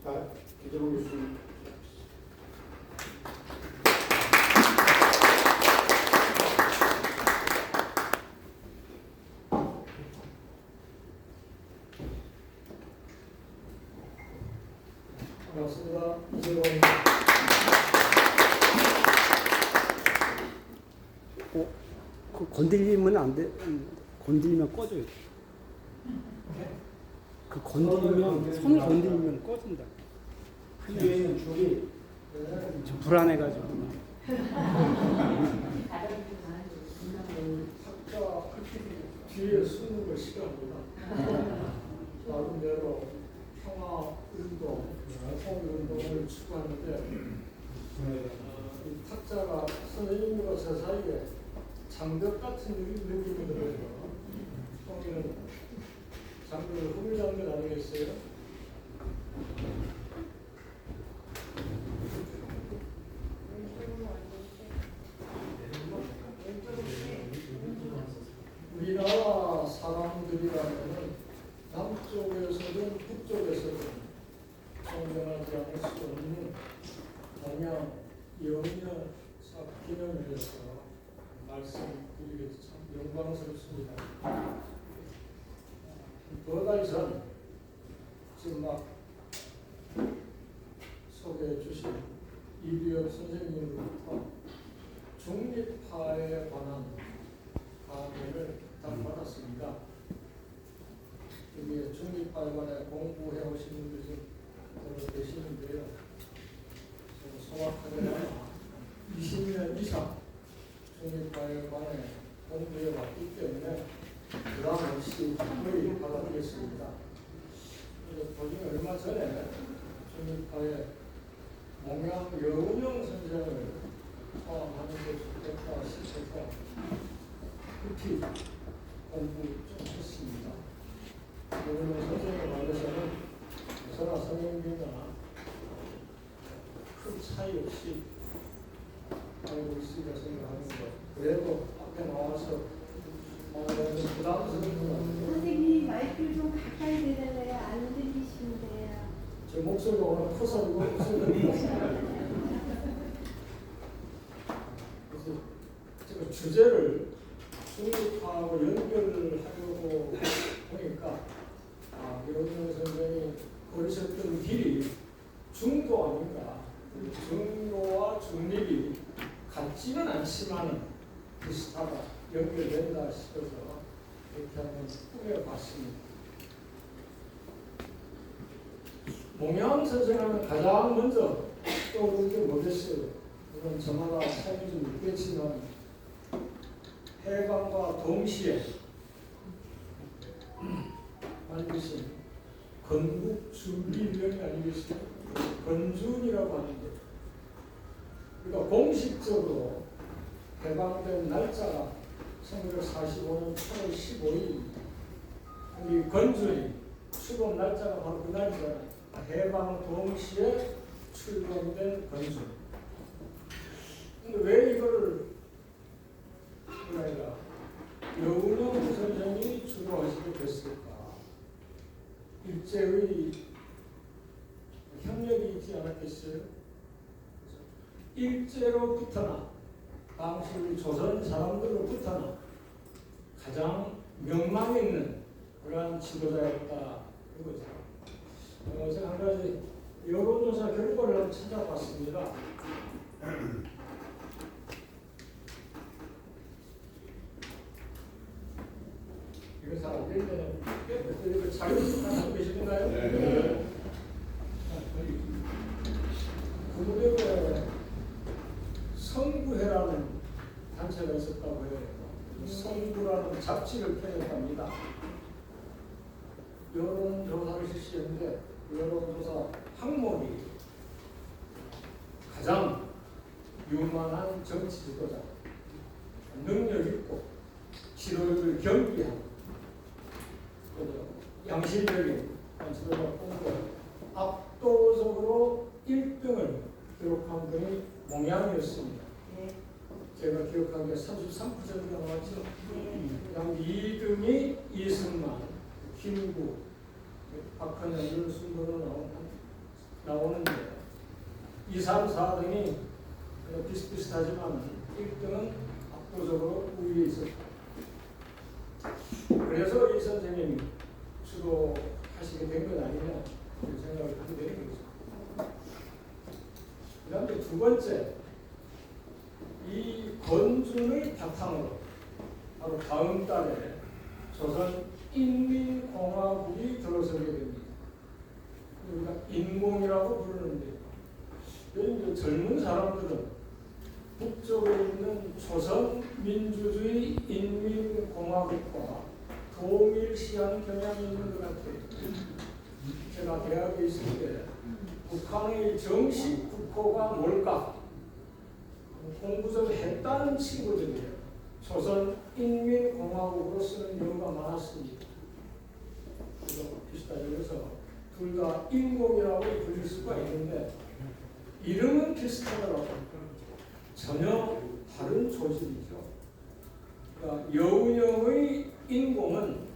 자, 기대보겠습니다. 반갑습니다. 이재원입니다. 그 건드리면 안 돼. 건드리면 꺼져요. 그 건드리면 손 건드리면 꺼진다. 뒤에 있는 줄이 저 불안해가지고. 탁자 뒤에 숨는 걸 싫어합니다. 나름대로 평화 운동, 통일 운동을 추구하는데 이 탁자가 선생님과 저 사이에 장벽 같은 느낌이 들어요. 통일은 장벽을 후밀한 것 아니겠어요? 우리나라 사람들이라면 남쪽에서든 북쪽에서든 존경하지 않을 수 없는 동양 영녀사 기념회에서 말씀드리게 참 영광스럽습니다. 더 전 지금 막 소개해 주신 이비엽 선생님으로부터 중립파에 관한 강의를 받았습니다. 여기 중립파에 관해 공부해 오신 분들이 좀 계시는데요. 정확하게 20년 이상 중립파에 관해 공부해 왔기 때문에 부담 없이 거의 받아들였습니다. 도중에 얼마 전에 중립파의 몽양 여운영 선생을 포함하는 게 좋겠다 싶어서 급히 공부 좀 했습니다. 여운영 선생에 관해서는 저나 선생님이나 큰 차이 없이 알고 있으리라 생각하는데 그래도 앞에 나와서 부담스럽구나. 선생님 마이크를 좀 가까이 대달래요. 안 들리시는데요. 제 목소리가 오늘 커서 이거 그래서 제가 주제를 중립하고 연결을 하려고 보니까 이런영 선생이 걸으셨던 길이 중도 아닌가. 중도와 중립이 같지는 않지만 비슷하다. 연결된다 싶어서 이렇게 한번 꾸며봤습니다. 몽양 선생님은 가장 먼저 떠오르는 게 뭐겠어요? 이건 저마다 차이가 좀 있겠지만 해방과 동시에 만드신 건국준비령이 아니겠어요? 건준이라고 하는데 그러니까 공식적으로 해방된 날짜가 1945년 8월 15일입니다. 이 건준이 출범 날짜가 바로 그 날이잖아요. 해방 동시에 출범된 건준. 근데 왜 이거를 여운영 선생이 주도하시게 됐을까? 일제의 협력이 있지 않았겠어요? 일제로부터나 당시 우리 조선 사람들로부터는 가장 명망 있는 그러한 지도자였다. 이거죠. 제가 한 가지 여론조사 결과를 한번 찾아봤습니다. 이거 잘 안 들리네요. 이거 자료 하고 계시나요? 네. 구력에 성구회라는 단체가 있었다고 해요. 성구라는 잡지를 펴냈답니다. 여론조사를 실시했는데 여론조사 항목이 가장 유망한 정치 지도자, 능력 있고 지도력을 겸비한 양심적인 지도자 뽑고 압도적으로 1등을 기록한 분이 몽양이었습니다. 제가 기억한 게 33%가 나왔죠. 그다음 2등이 이승만, 김구, 박헌영 이런 순으로 나온 나오는데 2, 3, 4등이 비슷비슷하지만 1등은 압도적으로 우위에 있었다. 그래서 이 선생님이 주도하시게 된 건 아니냐 이런 생각을 하게 되는 거죠. 그 다음에 두 번째, 이 건준을 바탕으로 바로 다음 달에 조선 인민공화국이 들어서게 됩니다. 우리가 인공이라고 부르는데 이제 젊은 사람들은 북쪽에 있는 조선민주주의 인민공화국과 동일시하는 경향이 있는 것 같아요. 제가 대학에 있을 때 북한의 정식 국호가 뭘까 공부 좀 했다는 친구들이에요. 조선인민공화국으로 쓰는 경우가 많았습니다. 비슷하죠. 그래서 둘 다 인공이라고 불릴 수가 있는데 이름은 비슷하더라고요. 전혀 다른 조직이죠. 그러니까 여운형의 인공은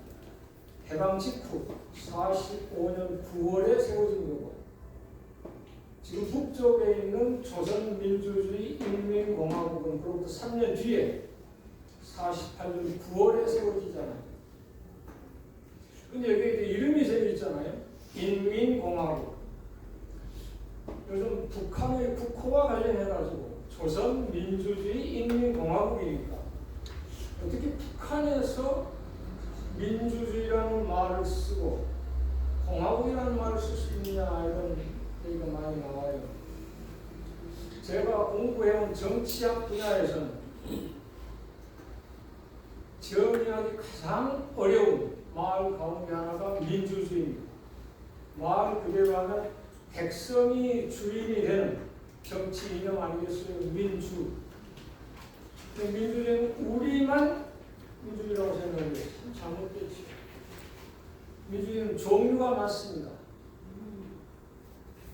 해방 직후 45년 9월에 세워진 거고 지금 북쪽에 있는 조선민주주의 인민공화국은 그로부터 3년 뒤에 48년 9월에 세워지잖아요. 근데 여기 이름이 생겼잖아요. 인민공화국. 요즘 북한의 국호와 관련해가지고 조선민주주의 인민공화국이니까 어떻게 북한에서 민주주의라는 말을 쓰고 공화국이라는 말을 쓸 수 있느냐 이런 얘기가 많이 나와요. 제가 공부해온 정치학 분야에서는 정의하기 가장 어려운 말 가운데 하나가 민주주의입니다. 말 그대로 하면 백성이 주인이 되는 정치 이념 아니겠어요? 민주. 민주주의는 우리만 민주주의라고 생각해요. 잘못됐죠. 민주주의는 종류가 많습니다.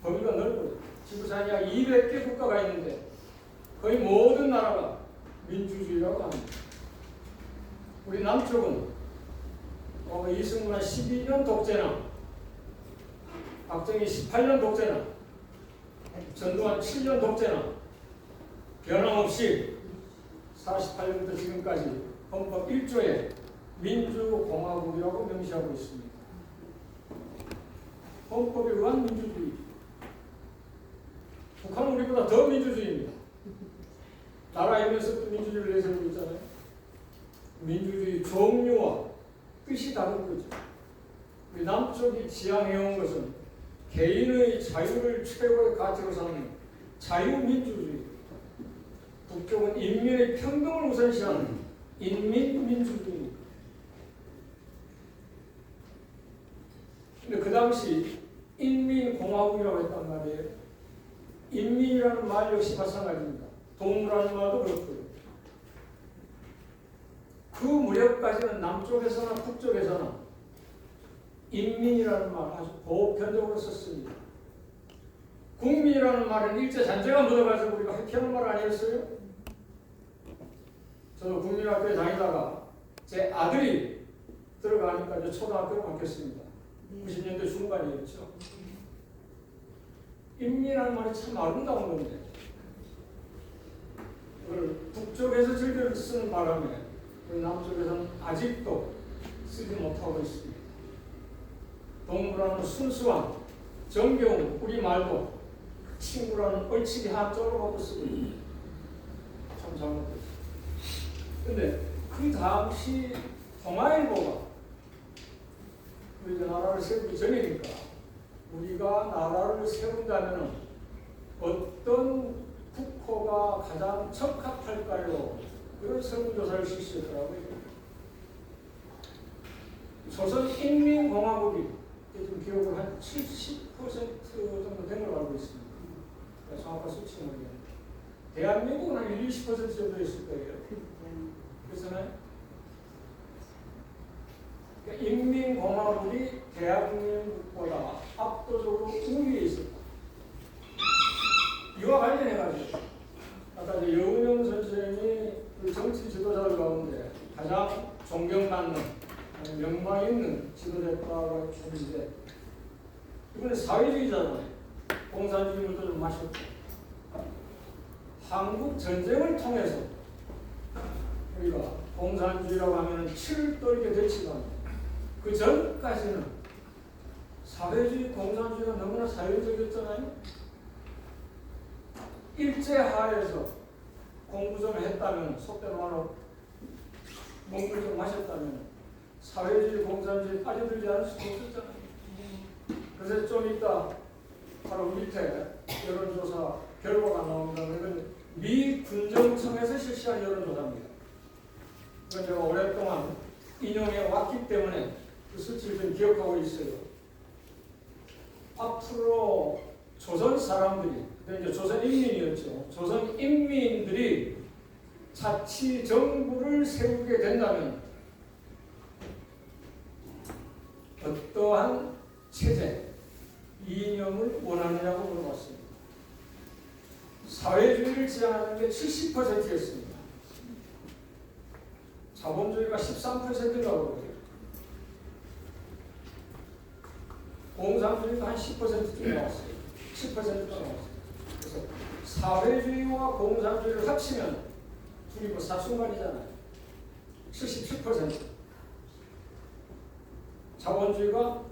범위가 넓어요. 지구상에 약 200개 국가가 있는데 거의 모든 나라가 민주주의라고 합니다. 우리 남쪽은 이승만 12년 독재나 박정희 18년 독재나 전두환 7년 독재나 변함없이 48년부터 지금까지 헌법 1조에 민주공화국이라고 명시하고 있습니다. 헌법에 의한 민주주의. 북한은 우리보다 더 민주주의입니다. 나라이면서도 민주주의를 내세우고 있잖아요. 민주주의 종류와 뜻이 다른 거죠. 우리 남쪽이 지향해온 것은 개인의 자유를 최고의 가치로 삼는 자유민주주의. 북쪽은 인민의 평등을 우선시하는 인민민주주의. 근데 그 당시 인민공화국이라고 했단 말이에요. 인민이라는 말 역시 마찬가지입니다. 동무라는 말도 그렇고요. 그 무렵까지는 남쪽에서나 북쪽에서나 인민이라는 말 아주 보편적으로 썼습니다. 국민이라는 말은 일제 잔재가 묻어가지고 우리가 회피하는 말 아니었어요? 저도 국민학교에 다니다가 제 아들이 들어가니까 이제 초등학교로 바뀌었습니다. 90년대 중반이었죠. 인민이라는 말이 참 아름다운 건데 그걸 북쪽에서 즐겨 쓰는 바람에 우리 남쪽에서는 아직도 쓰지 못하고 있습니다. 동무라는 순수한 정겨운 우리말도 친구라는 얼치기 한자로 하고 쓰고 있습니다. 참 잘못됐어요. 근데 그 당시 동아일보가 우리가 나라를 세우기 전이니까 우리가 나라를 세운다면 어떤 국호가 가장 적합할까요? 그런 설문조사를 실시했더라고요. 조선인민공화국이 지금 기록을 한 70% 정도 된 걸로 알고 있습니다. 정확한 수치는 모르겠는데 대한민국은 한 20% 정도 있을 거예요. 그렇잖아요? 그러니까 인민공화국이 대한민국보다 압도적으로 우위에 있었다. 이와 관련해가지고 아까 여운형 선생님이 그 정치 지도자들 가운데 가장 존경받는 명망 있는 지도자라고 했는데 이번에 사회주의잖아요. 공산주의 물도 좀 마셨고, 한국 전쟁을 통해서 우리가 공산주의라고 하면 치를 떨게 됐지만 그 전까지는 사회주의, 공산주의가 너무나 사회적이었잖아요. 일제하에서 공부 좀 했다면, 속된 말로 공부를 좀 마셨다면 사회주의, 공산주의에 빠져들지 않을 수도 없었잖아요. 그래서 좀 이따 바로 밑에 여론조사 결과가 나옵니다. 이건 미 군정청에서 실시한 여론조사입니다. 이건 제가 오랫동안 인용해 왔기 때문에 그 수치를 좀 기억하고 있어요. 앞으로 조선 사람들이, 이제 조선 인민이었죠. 조선 인민들이 자치 정부를 세우게 된다면 어떠한 체제, 이념을 원하느냐고 물어봤습니다. 사회주의를 지향하는 게 70%였습니다. 자본주의가 13%라고 그래요. 공산주의가 한 10%쯤 나왔어요. 10%가 나왔어요. 그래서 사회주의와 공산주의를 합치면 둘이 뭐 사순간이잖아요. 77%. 자본주의가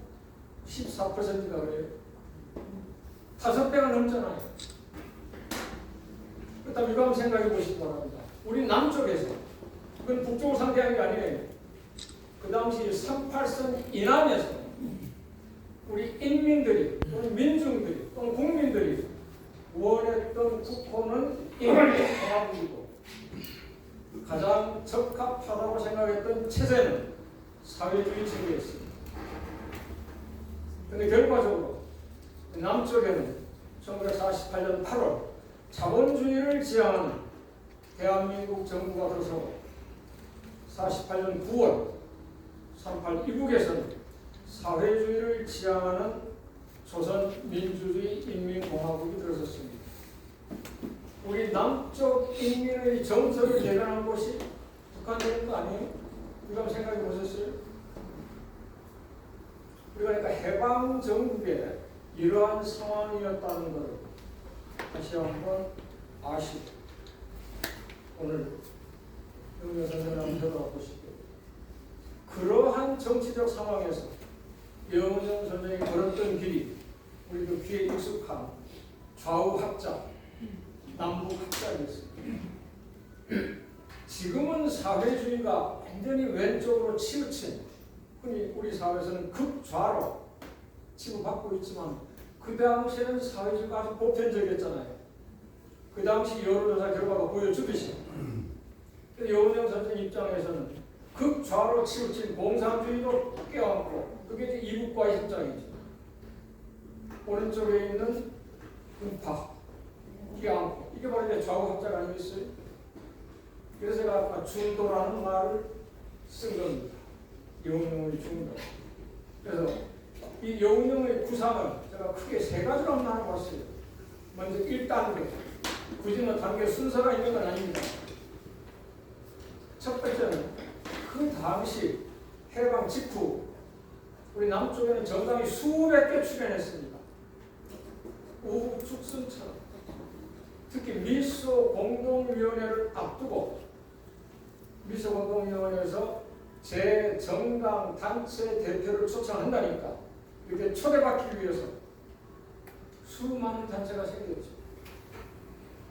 14%가 그래요. 5배가 넘잖아요. 그다음 이거 한번 생각해 보시기 바랍니다. 우리 남쪽에서, 이건 북쪽을 상대한 게 아니에요. 그 당시 38선 이남에서 우리 인민들이 또는 민중들이 또는 국민들이 원했던 국호는 인민공화국이고 가장 적합하다고 생각했던 체제는 사회주의 체제였습니다. 그런데 결과적으로 남쪽에는 1948년 8월 자본주의를 지향하는 대한민국 정부가 들어서고 48년 9월 38 이북에서는 사회주의를 지향하는 조선민주주의 인민공화국이 들어섰습니다. 우리 남쪽 인민의 정서를 대변한 곳이 북한 되는 거 아니에요? 이거 한번 생각해 보셨어요? 우리가 그러니까 해방정국의 이러한 상황이었다는 것을 다시 한번 아시고 오늘 영명 선생님 한번 되돌아보시고 그러한 정치적 상황에서 영명 선생이 걸었던 길이 우리도 귀에 익숙한 좌우 합작, 남북 합작이었습니다. 지금은 사회주의가 완전히 왼쪽으로 치우친, 흔히 우리 사회에서는 극좌로 치부받고 있지만 그 당시에는 사회주의가 아주 보편적이었잖아요. 그 당시 여론조사 결과가 보여주듯이 여운형 선생 입장에서는 극좌로 치우친 공산주의도 껴안고 그게 이제 이북과의 협장이죠. 오른쪽에 있는 우파 껴안고 이게 바로 이제 좌우 합작 아니겠어요? 그래서 제가 아까 중도라는 말을 쓴 겁니다. 여운형의 중도. 그래서 이 여운형의 구상을 제가 크게 세 가지로 한번 나눠봤어요. 먼저 1단계. 굳이 뭐 단계 순서가 있는 건 아닙니다. 첫 번째는 그 당시 해방 직후 우리 남쪽에는 정당이 수백 개 출현했습니다. 우후 축순처럼 특히 미소 공동위원회를 앞두고 미소 공동위원회에서 제 정당 단체 대표를 초청한다니까 이렇게 초대받기 위해서 수많은 단체가 생겼죠.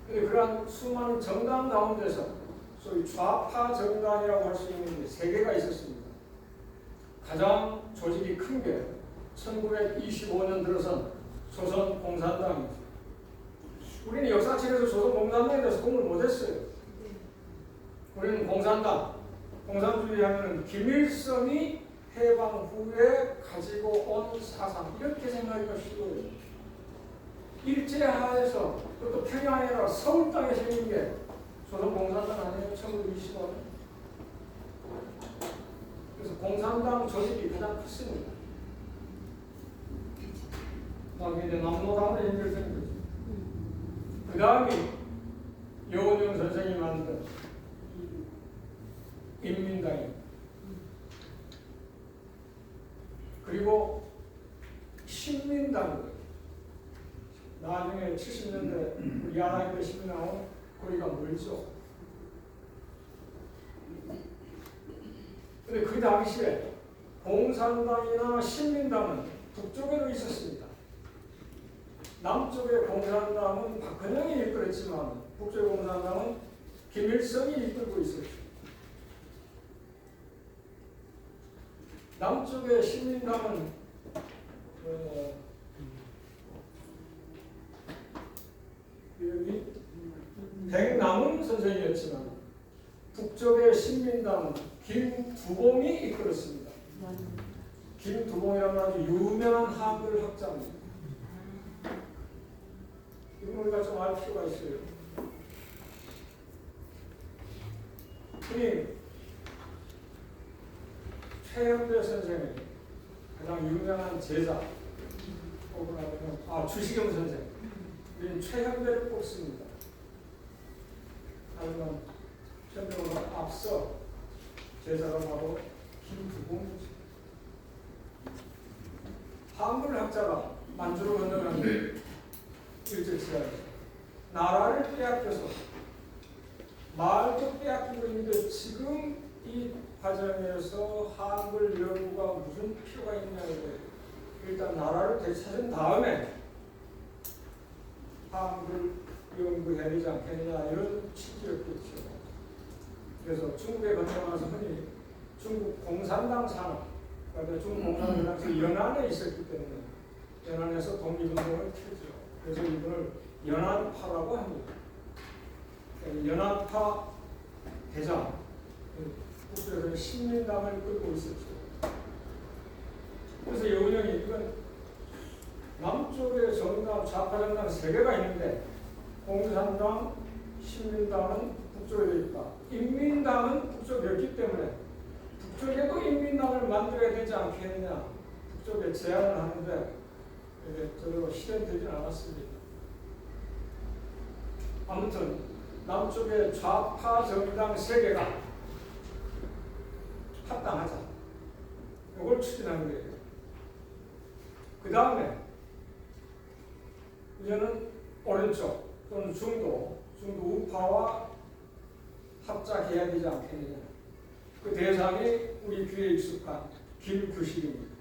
그런데 그러한 수많은 정당 가운데서 소위 좌파 정당이라고 할 수 있는 게 세 개가 있었습니다. 가장 조직이 큰 게 1925년 들어선 조선공산당이죠. 우리는 역사책에서 조선공산당에 대해서 공부를 못했어요. 우리는 공산당, 공산주의 하면 김일성이 해방 후에 가지고 온 사상 이렇게 생각하기가 쉬워요. 일제하에서 또 평양이나 서울 땅에 생긴 게 조선공산당 아니에요? 1925년. 그래서 공산당 조직이 가장 컸습니다. 그다음에 이제 남로당으로 연결된 거죠. 그 다음이 여운형 선생이 만든 인민당입니다. 그리고 신민당이에요. 나중에 70년대 우리 야당에 신이 나온 거리가 멀죠. 근데 그 당시에 공산당이나 신민당은 북쪽에도 있었습니다. 남쪽의 공산당은 박근영이 이끌었지만 북쪽의 공산당은 김일성이 이끌고 있었죠. 남쪽의 신민당은 백남은 선생이었지만 북쪽의 신민당은 김두봉이 이끌었습니다. 김두봉이라는 아주 유명한 한글 학자입니다. 이건 우리가 좀 알 필요가 있어요. 흔히 최현배 선생의 가장 유명한 제자 혹은 주시경 선생, 우리는 최현배를 뽑습니다. 하지만 최현배보다 앞서 제자가 바로 김두봉이죠. 한글 학자가 만주로 건너가는 일제치하에서 나라를 빼앗겨서 말도 빼앗기고 있는데 지금 이 과정에서 한글 연구가 무슨 필요가 있냐고 일단 나라를 되찾은 다음에 한글 연구해야 되지 않겠냐 이런 취지였겠죠. 그래서 중국에 건너가서 흔히 중국 공산당 산업, 그러니까 중국 공산당 당시 연안에 있었기 때문에 연안에서 독립운동을 펴죠. 그래서 이분을 연안파라고 합니다. 연안파 대장, 북쪽에서 신민당을 끌고 있었죠. 그래서 여운형이 이건 남쪽에 정당, 좌파 정당 세 개가 있는데 공산당, 신민당은 북쪽에 되어 있다. 인민당은 북쪽에 있기 때문에 북쪽에도 인민당을 만들어야 되지 않겠느냐 북쪽에 제안을 하는데 저대로 실현되지 않았습니다. 아무튼 남쪽의 좌파 정당 세 개가 합당하자. 이걸 추진한 거예요. 그 다음에 이제는 오른쪽 또는 중도 우파와 합작해야 되지 않겠느냐. 그 대상이 우리 귀에 익숙한 김규식입니다.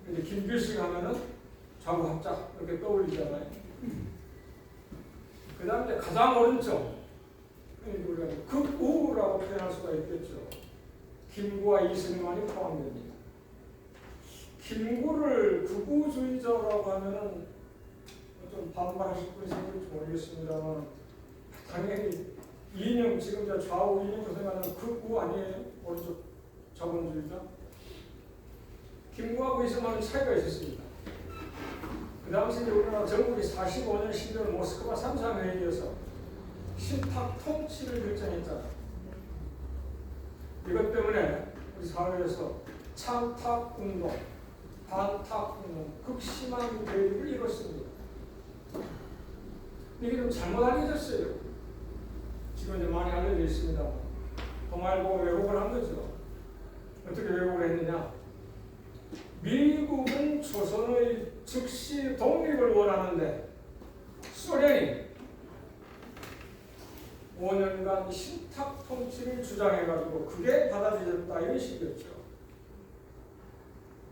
근데 김규식 하면은 좌우 합작 이렇게 떠올리잖아요. 그 다음에 가장 오른쪽 우리가 극우라고 표현할 수가 있겠죠. 김구와 이승만이 포함됩니다. 김구를 극우주의자라고 하면은 좀 반발하실 분이 생길지 모르겠습니다만 당연히 이인영 지금 좌우 이인영 생각하는 극우 아니에요? 오른쪽 자본주의자? 김구하고 이승만은 차이가 있었습니다. 그 당시 우리나라 정국이 45년 12월 모스크바 3.3회의에서 신탁 통치를 결정했잖아요. 이것 때문에 우리 사회에서 창탁운동, 반탁운동, 극심한 대립을 이뤘습니다. 이게 좀 잘못 알려졌어요. 지금 이제 많이 알려져 있습니다. 동아일보가 왜곡을 한 거죠. 어떻게 왜곡을 했느냐? 미국은 조선의 즉시 독립을 원하는데 소련이 5년간 신탁 통치를 주장해가지고 그게 받아들여졌다 이런 식이었죠.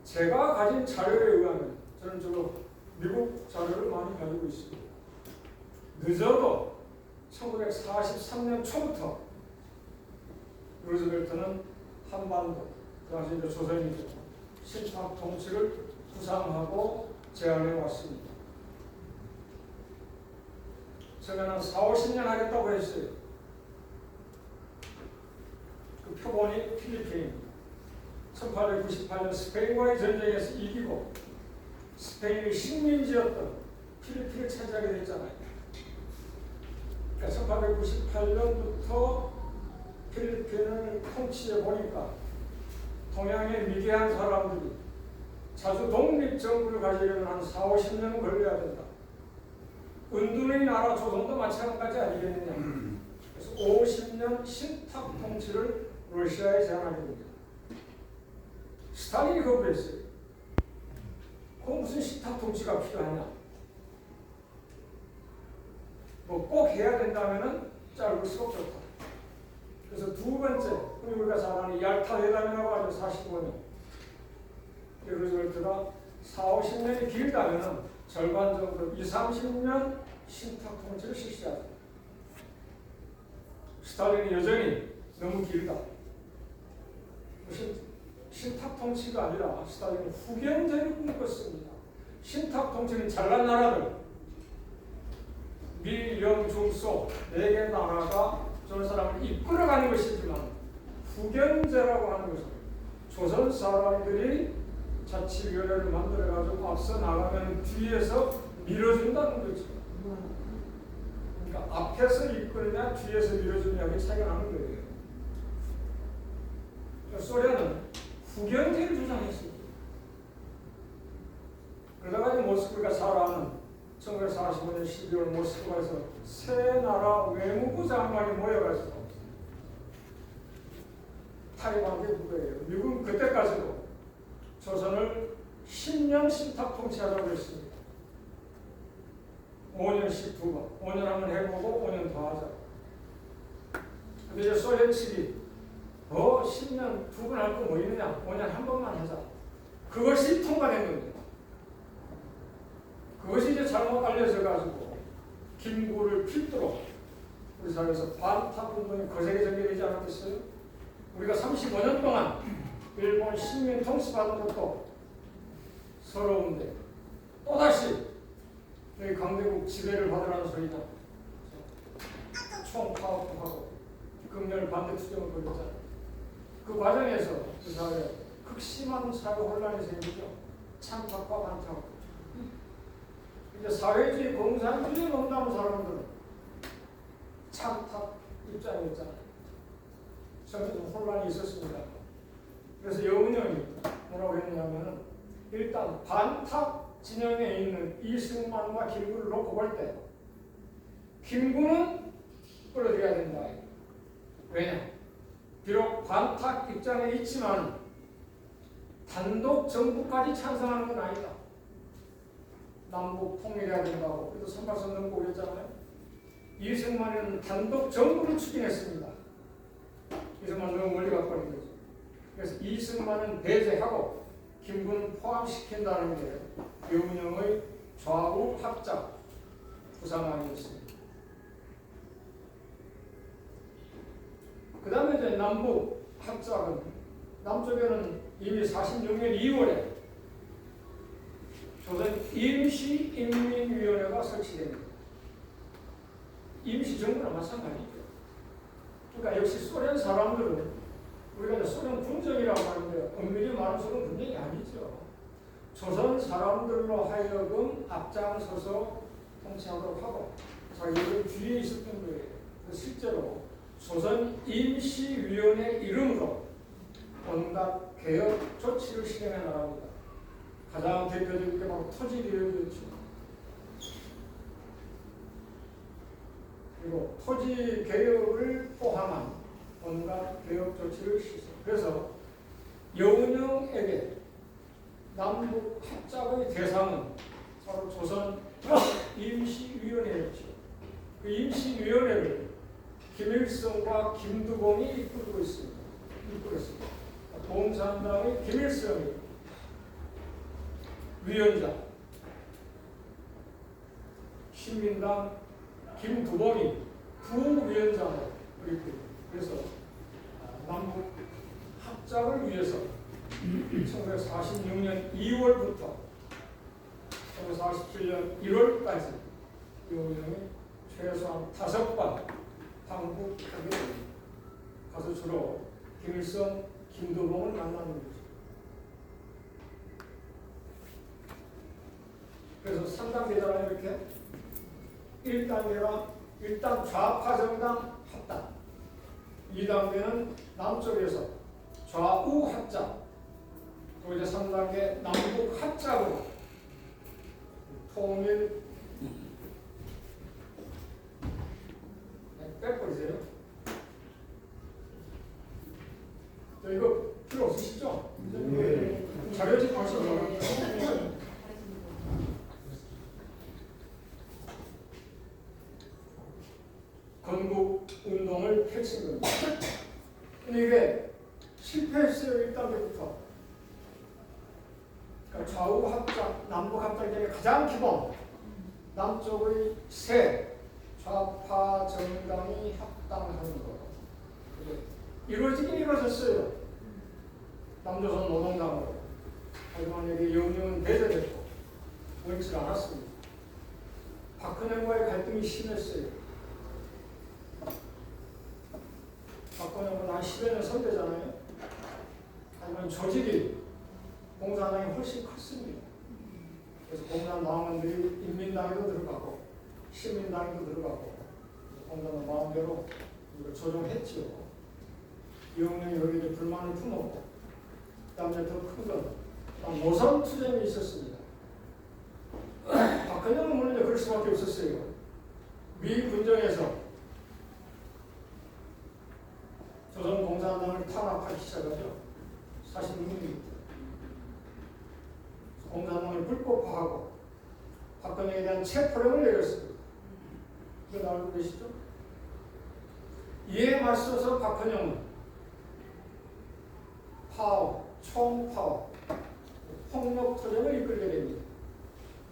제가 가진 자료에 의하면 저는 미국 자료를 많이 가지고 있습니다. 늦어도 1943년 초부터 루즈벨트는 한반도, 그 당시 이제 조선이죠. 신탁 통치를 구상하고 제안해 왔습니다. 처음에는 한 4, 50년 하겠다고 했어요. 그 표본이 필리핀입니다. 1898년 스페인과의 전쟁에서 이기고 스페인이 식민지였던 필리핀을 차지하게 됐잖아요. 그러니까 1898년부터 필리핀을 통치해 보니까 동양의 미개한 사람들이 자주 독립정부를 가지려면 한 4, 50년은 걸려야 된다. 은둔의 나라 조선도 마찬가지 아니겠느냐. 그래서 50년 신탁 통치를 러시아에 제안한 겁니다. 스탈린이 거부했어요. 그건 무슨 신탁 통치가 필요하냐. 뭐 꼭 해야 된다면은 짧을수록 좋다. 그래서 두 번째, 우리가 잘 아는 얄타 회담이라고 하죠. 45년. 예루살렘가 4, 50년이 길다면은 절반 정도 2, 30년 신탁 통치를 실시하죠. 스탈린이 여전히 너무 길다. 신탁 통치가 아니라 스탈린은 후견제를 꿈꿨습니다. 신탁 통치는 잘난 나라들, 미, 영, 중소 4개 나라가 저런 사람을 이끌어가는 것이지만 후견제라고 하는 것은 조선 사람들이 자치위원회를 만들어가지고 앞서 나가면 뒤에서 밀어준다는 거죠. 그러니까 앞에서 이끌느냐 뒤에서 밀어주느냐의 차이가 나는 거예요. 소련은 후견제를 주장했습니다. 그러다가 모스크바가 잘 아는 1945년 12월 모스크바에서 세 나라 외무부 장관이 모여가지고 타이완에 부대예요. 미국은 그때까지도 조선을 10년 신탁 통치하자고 했습니다. 5년씩 2번, 5년 한번 해보고 5년 더 하자. 근데 이제 소련 측이 10년 2번 할 거 뭐 있느냐? 5년 한 번만 하자. 그것이 통과된 겁니다. 그것이 이제 잘못 알려져가지고 김구를 필두로 우리 사회에서 반탁 운동이 거세게 전개되지 않았겠어요? 우리가 35년 동안 일본 식민 통치받은 것도 서러운데 또다시 여기 강대국 지배를 받으라는 소리다. 총 파업도 하고 금년 반대 투쟁을 벌였잖아요. 그 과정에서 그 사회에 극심한 사회 혼란이 생기죠. 참탁과 반탁. 이제 사회주의 공산주의에 논다는 사람들은 참탁 입장이었잖아요. 저는 좀 혼란이 있었습니다. 그래서 여운형이 뭐라고 했냐면은 일단 반탁 진영에 있는 이승만과 김구를 놓고 볼 때 김구는 끌어들여야 된다. 왜냐? 비록 반탁 입장에 있지만 단독 정부까지 찬성하는 건 아니다. 남북 통일해야 된다고 그래도 선발선 넘고 그랬잖아요. 이승만은 단독 정부를 추진했습니다. 이승만 너무 멀리 갖고 가는 거죠. 그래서 이승만은 배제하고 김구는 포함시킨다는 게 여운형의 좌우 합작 구상안이었습니다. 그 다음에 이제 남북 합작은 남쪽에는 이미 46년 2월에 조선 임시인민위원회가 설치됩니다. 임시정부나 마찬가지죠. 그러니까 역시 소련 사람들은 우리가 이제 소련 군정이라고 하는데 엄밀히 말하면 소련 군정이 아니죠. 조선 사람들로 하여금 앞장서서 통치하도록 하고 자기들 뒤에 있었던 거예요. 실제로 조선 임시위원회 이름으로 온갖 개혁 조치를 실행해 나갑니다. 가장 대표적인 게 바로 토지개혁이었죠. 그리고 토지개혁을 포함한 온갖 개혁 조치를 실행. 그래서 여운형에게 남북 합작의 대상은 바로 조선 임시위원회였죠. 그 임시위원회를 김일성과 김두봉이 이끌었습니다. 공산당의 김일성이 위원장, 신민당 김두봉이 부위원장으로 그래서 남북 합작을 위해서 1946년 2월부터 1947년 1월까지 여운형이 최소한 5번 방북하게 됩니다. 가서 주로 김일성, 김두봉을 만나는 거죠. 그래서 3단계잖아요, 이렇게. 1단계가 일단 좌파 정당 합당. 2단계는 남쪽에서 좌우 합작. 그리고 이제 3단계 남북 합작으로 통일. 빼버리세요. 이거 필요 없으시죠? 네. 자료집 보시면 건국 운동을 펼친 겁니다. 근데 이게 실패했어요. 1단계부터. 그러니까 좌우 합작, 남북 합작의 가장 기본 남쪽의 세 좌파 정당이 합당하는 거. 이루어지긴 이루어졌어요. 남조선 노동당으로. 하지만 여기 영령은 배제됐고 원치 않았습니다. 박근혜와의 갈등이 심했어요. 박근혜는 한 10여 년 선배잖아요. 하지만 조직이 공산당이 훨씬 컸습니다. 그래서 공산당원들이 인민당에도 들어가고 시민당에도 들어가고 공산당 마음대로 조정했지요. 영령이 여기에 불만을 품었고 그다음에 더 큰 건 노선 투쟁이 있었습니다. 박근혜는 물론 그럴 수밖에 없었어요. 미 군정에서 조선 공산당을 탄압하기 시작하죠. 46년입니다. 공산당을 불법화하고 박근혜에 대한 체포령을 내렸습니다. 이거 알고 계시죠? 이에 맞서서 박근혜는 파업, 총파업, 폭력 투쟁을 이끌게 됩니다.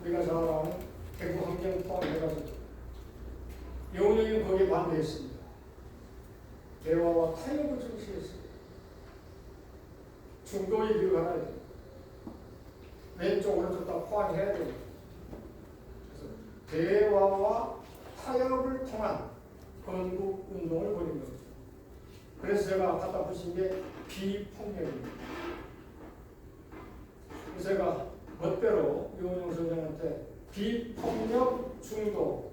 우리가 잘 아는 대구 항쟁 포함해가지고 영웅이 거기에 반대했습니다. 대화와 타협을 중시했습니다. 중도의 길을 가야 돼요. 왼쪽 오른쪽 다 포함해야 됩니다. 그래서 대화와 타협을 통한 건국 운동을 벌인 겁니다. 그래서 제가 갖다 붙인 게 비폭력입니다. 제가 멋대로 유은영 선생한테 비폭력 중도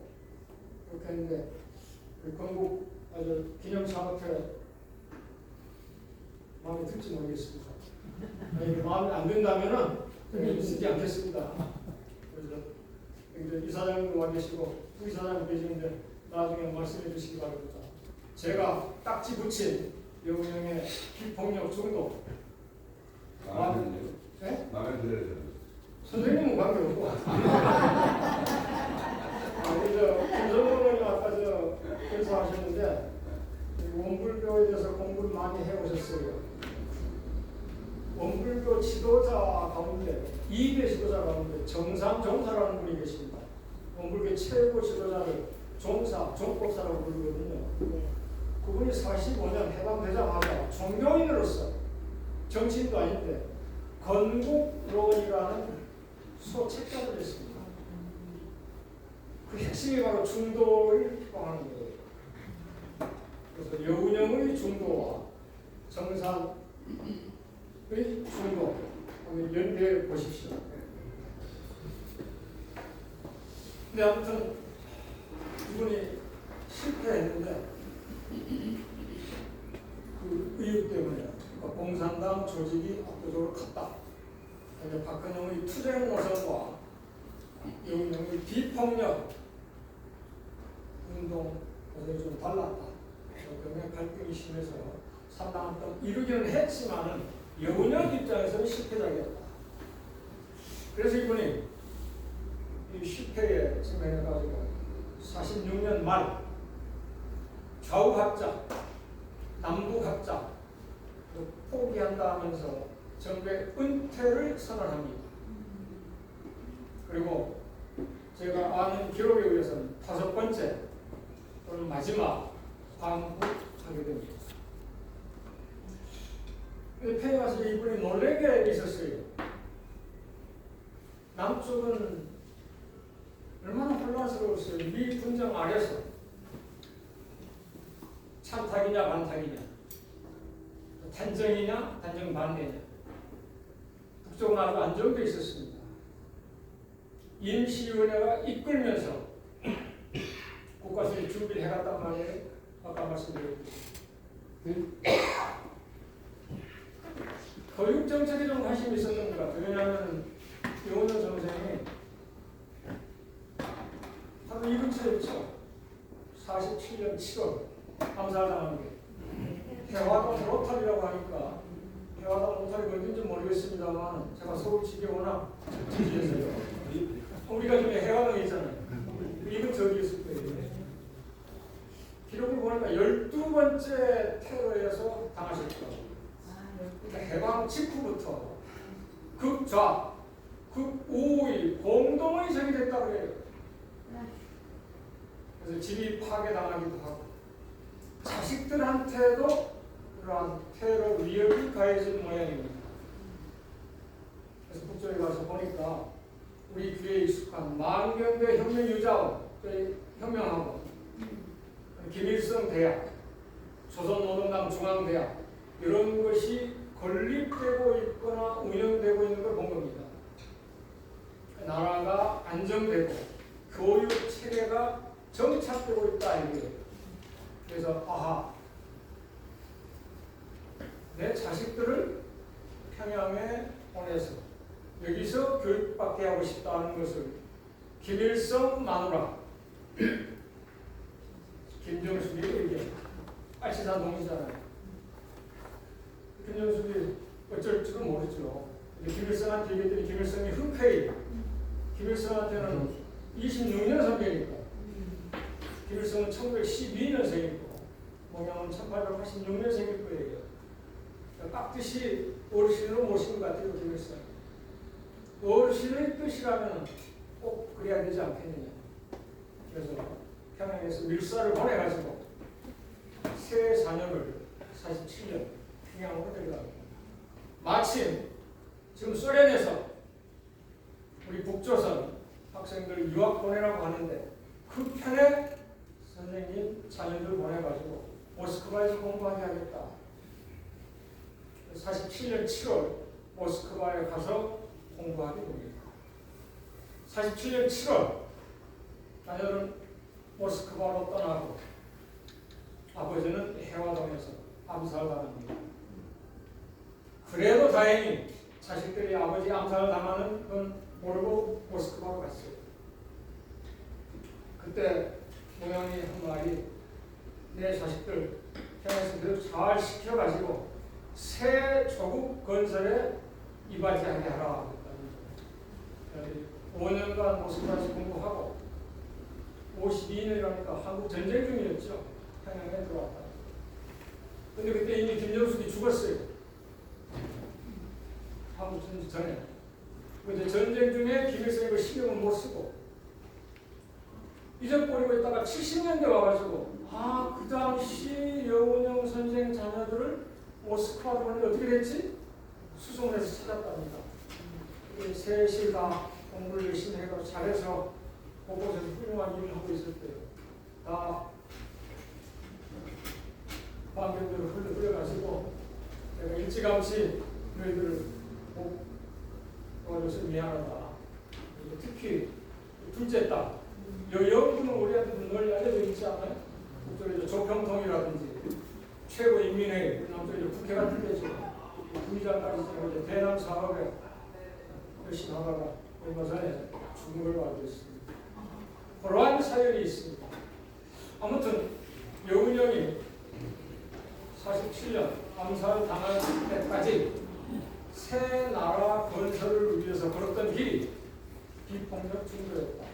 이렇게 했는데 건국 아주 기념사업회 마음에 들지 모르겠습니다. 마음에 안 든다면은 쓰지 않겠습니다. 그래서 이사장님도 와 계시고 부이사장님 계시는데 나중에 말씀해 주시기 바랍니다. 제가 딱지 붙인 유은영의 비폭력 중도 네? 마음에 들어요. 선생님은 관계없고. 김성근 의원이 아까 결사하셨는데 원불교에 대해서 공부를 많이 해오셨어요. 원불교 지도자 가운데 2대 지도자 가운데 정상종사라는 분이 계십니다. 원불교 최고 지도자를 종법사라고 부르거든요. 그분이 45년 해방되자마자 종교인으로서 정치인도 아닌데 건국론이라는 소책자를 했습니다. 그 핵심이 바로 중도를 표방하는 거예요. 그래서 여운형의 중도와 정산의 중도 한번 연대해 보십시오. 근데 아무튼 이분이 실패했는데 그 이유 때문에 그러니까 공산당 조직이 압도적으로 컸다. 박근혜의 투쟁 노선과 여운형의 비폭력 운동 노선이 좀 달랐다. 때문에 갈등이 심해서 상당한 건 이루기는 했지만은 여운형 입장에서는 실패작이었다. 그래서 이분이 이 실패에 증명해가지고 46년 말 좌우합작, 남북합작 포기한다 하면서 정부의 은퇴를 선언합니다. 그리고 제가 아는 기록에 의해서는 5번째 또는 마지막 광복하게 됩니다. 옆에 가서 이분이 놀라게 있었어요. 남쪽은 얼마나 혼란스러웠어요. 미 군정 아래서 참탁이냐 반탁이냐, 단정이냐 단정 반대냐. 북쪽은 아주 안정돼 있었습니다. 임시위원회가 이끌면서 국가수립 준비를 해갔단 말이에요. 아까 말씀드렸듯이. 교육정책에 좀 관심이 있었던 것 같아요. 왜냐하면 유은영 선생이 바로 이 근처에 있죠. 47년 7월 감사당한 게 대화동 로탈이라고 하니까 대화동 로탈이 어딘지 모르겠습니다만 제가 서울 지게 워낙 지지해서요. 우리가 중에 해화동에 있잖아요. 이 근처 어디 있을 거예요. 기록은 그러니까 12번째 테러에서 당하셨더라고요. 아, 그러니까 해방 직후부터 극좌, 극우의 공동의 적이 됐다고 그래요. 그래서 집이 파괴당하기도 하고 자식들한테도 그러한 테러 위협이 가해진 모양입니다. 그래서 북쪽에 가서 보니까 우리 귀에 익숙한 망명대 혁명유자원, 혁명학원, 김일성 대학, 조선노동당 중앙대학 이런 것이 건립되고 있거나 운영되고 있는 걸 본 겁니다. 나라가 안정되고 교육 체계가 정착되고 있다 이거예요. 그래서 아하, 내 자식들을 평양에 보내서 여기서 교육받게 하고 싶다는 것을 김일성 마누라 김정숙이 의견, 알치산 동지잖아요. 김정숙이 어쩔 줄은 모르죠. 김일성한테 얘기했더니 김일성이 흔쾌히, 김일성한테는 26년 선배니까 김일성은 1912년생이고 몽양은 1886년생일 거예요. 깍듯이 어르신으로 모신 것 같아요. 김일성. 어르신의 뜻이라면 꼭 그래야 되지 않겠느냐. 그래서 평양에서 밀사를 보내가지고 새 자녀를 47년 평양으로 데려갑니다. 마침 지금 소련에서 우리 북조선 학생들 유학 보내라고 하는데 그 편에 선생님 자녀들 보내가지고 모스크바에서 공부하게 하겠다. 47년 7월 모스크바에 가서 공부하게 됩니다. 47년 7월 자녀는 모스크바로 떠나고 아버지는 해화동에서 암살당합니다. 그래도 다행히 자식들이 아버지 암살을 당하는 건 모르고 모스크바로 갔어요. 그때 모양이 한 말이 내 자식들 평양에서 그래도 잘 시켜가지고 새 조국 건설에 이바지하게 하라. 5년간 모스크바에서 공부하고 52년이라니까 한국 전쟁 중이었죠. 평양에 들어왔다. 근데 그때 이미 김정숙이 죽었어요. 한국 전쟁 전에. 근데 전쟁 중에 김일성이 그 신경을 못 쓰고 잊어버리고 있다가 70년대 와가지고 그 당시 여운형 선생 자녀들을 모스크바로 보는데 어떻게 됐지? 수송을 해서 찾았답니다. 셋이 다 공부를 열심히 해서 잘해서 곳곳에서 훌륭한 일을 하고 있을 때요. 다 방병대로 흘려가지고 내가 일찌감치 너희들을 도와줘서 미안하다. 특히 둘째 딸, 여영군은 우리한테 널리 알려져 있지 않아요? 북쪽에 조평통이라든지 최고인민회의, 남쪽에 국회 같은 데죠. 부의장까지 이제 대남 사업에 열심히 하다가 얼마 전에 죽은 걸로 알고 있습니다. 그러한 사연이 있습니다. 아무튼 여운형이 47년 암살 당할 때까지 새 나라 건설을 위해서 걸었던 길이 비폭력 중도였다.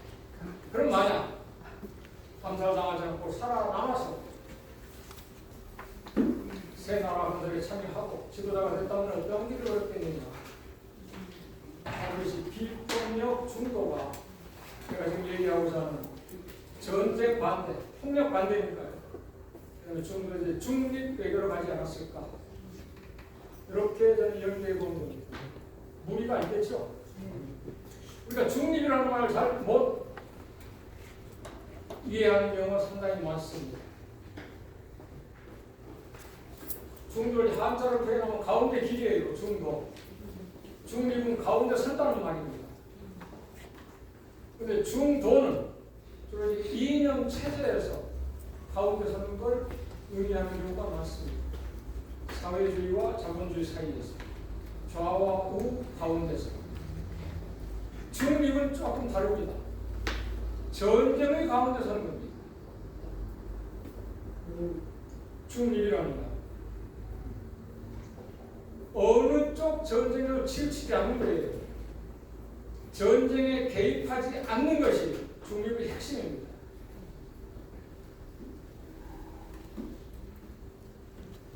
그럼 만약 암살당하지 않고 살아남아서 새 나라 건설에 참여하고 지도자가 됐다면 어떤 길을 걸었겠느냐. 그것이 비폭력 중도가 제가 지금 얘기하고자 하는 전쟁 반대, 폭력 반대니까요. 중도 중립 외교로 가지 않았을까. 이렇게 저는 연구해 보는 겁니다. 무리가 있겠죠. 우리가 중립이라는 말을 잘 못 이해하는 경우가 상당히 많습니다. 중도를 한자로 표현하면 가운데 길이에요. 중도. 중립은 가운데 선다는 말입니다. 그런데 중도는 주로 이념 체제에서 가운데 서는 걸 의미하는 경우가 많습니다. 사회주의와 자본주의 사이에서 좌와 우 가운데서. 중립은 조금 다릅니다. 전쟁의 가운데 서는 겁니다. 중립이랍니다. 어느 쪽 전쟁으로 치우치지 않는 거예요. 전쟁에 개입하지 않는 것이 중립의 핵심입니다.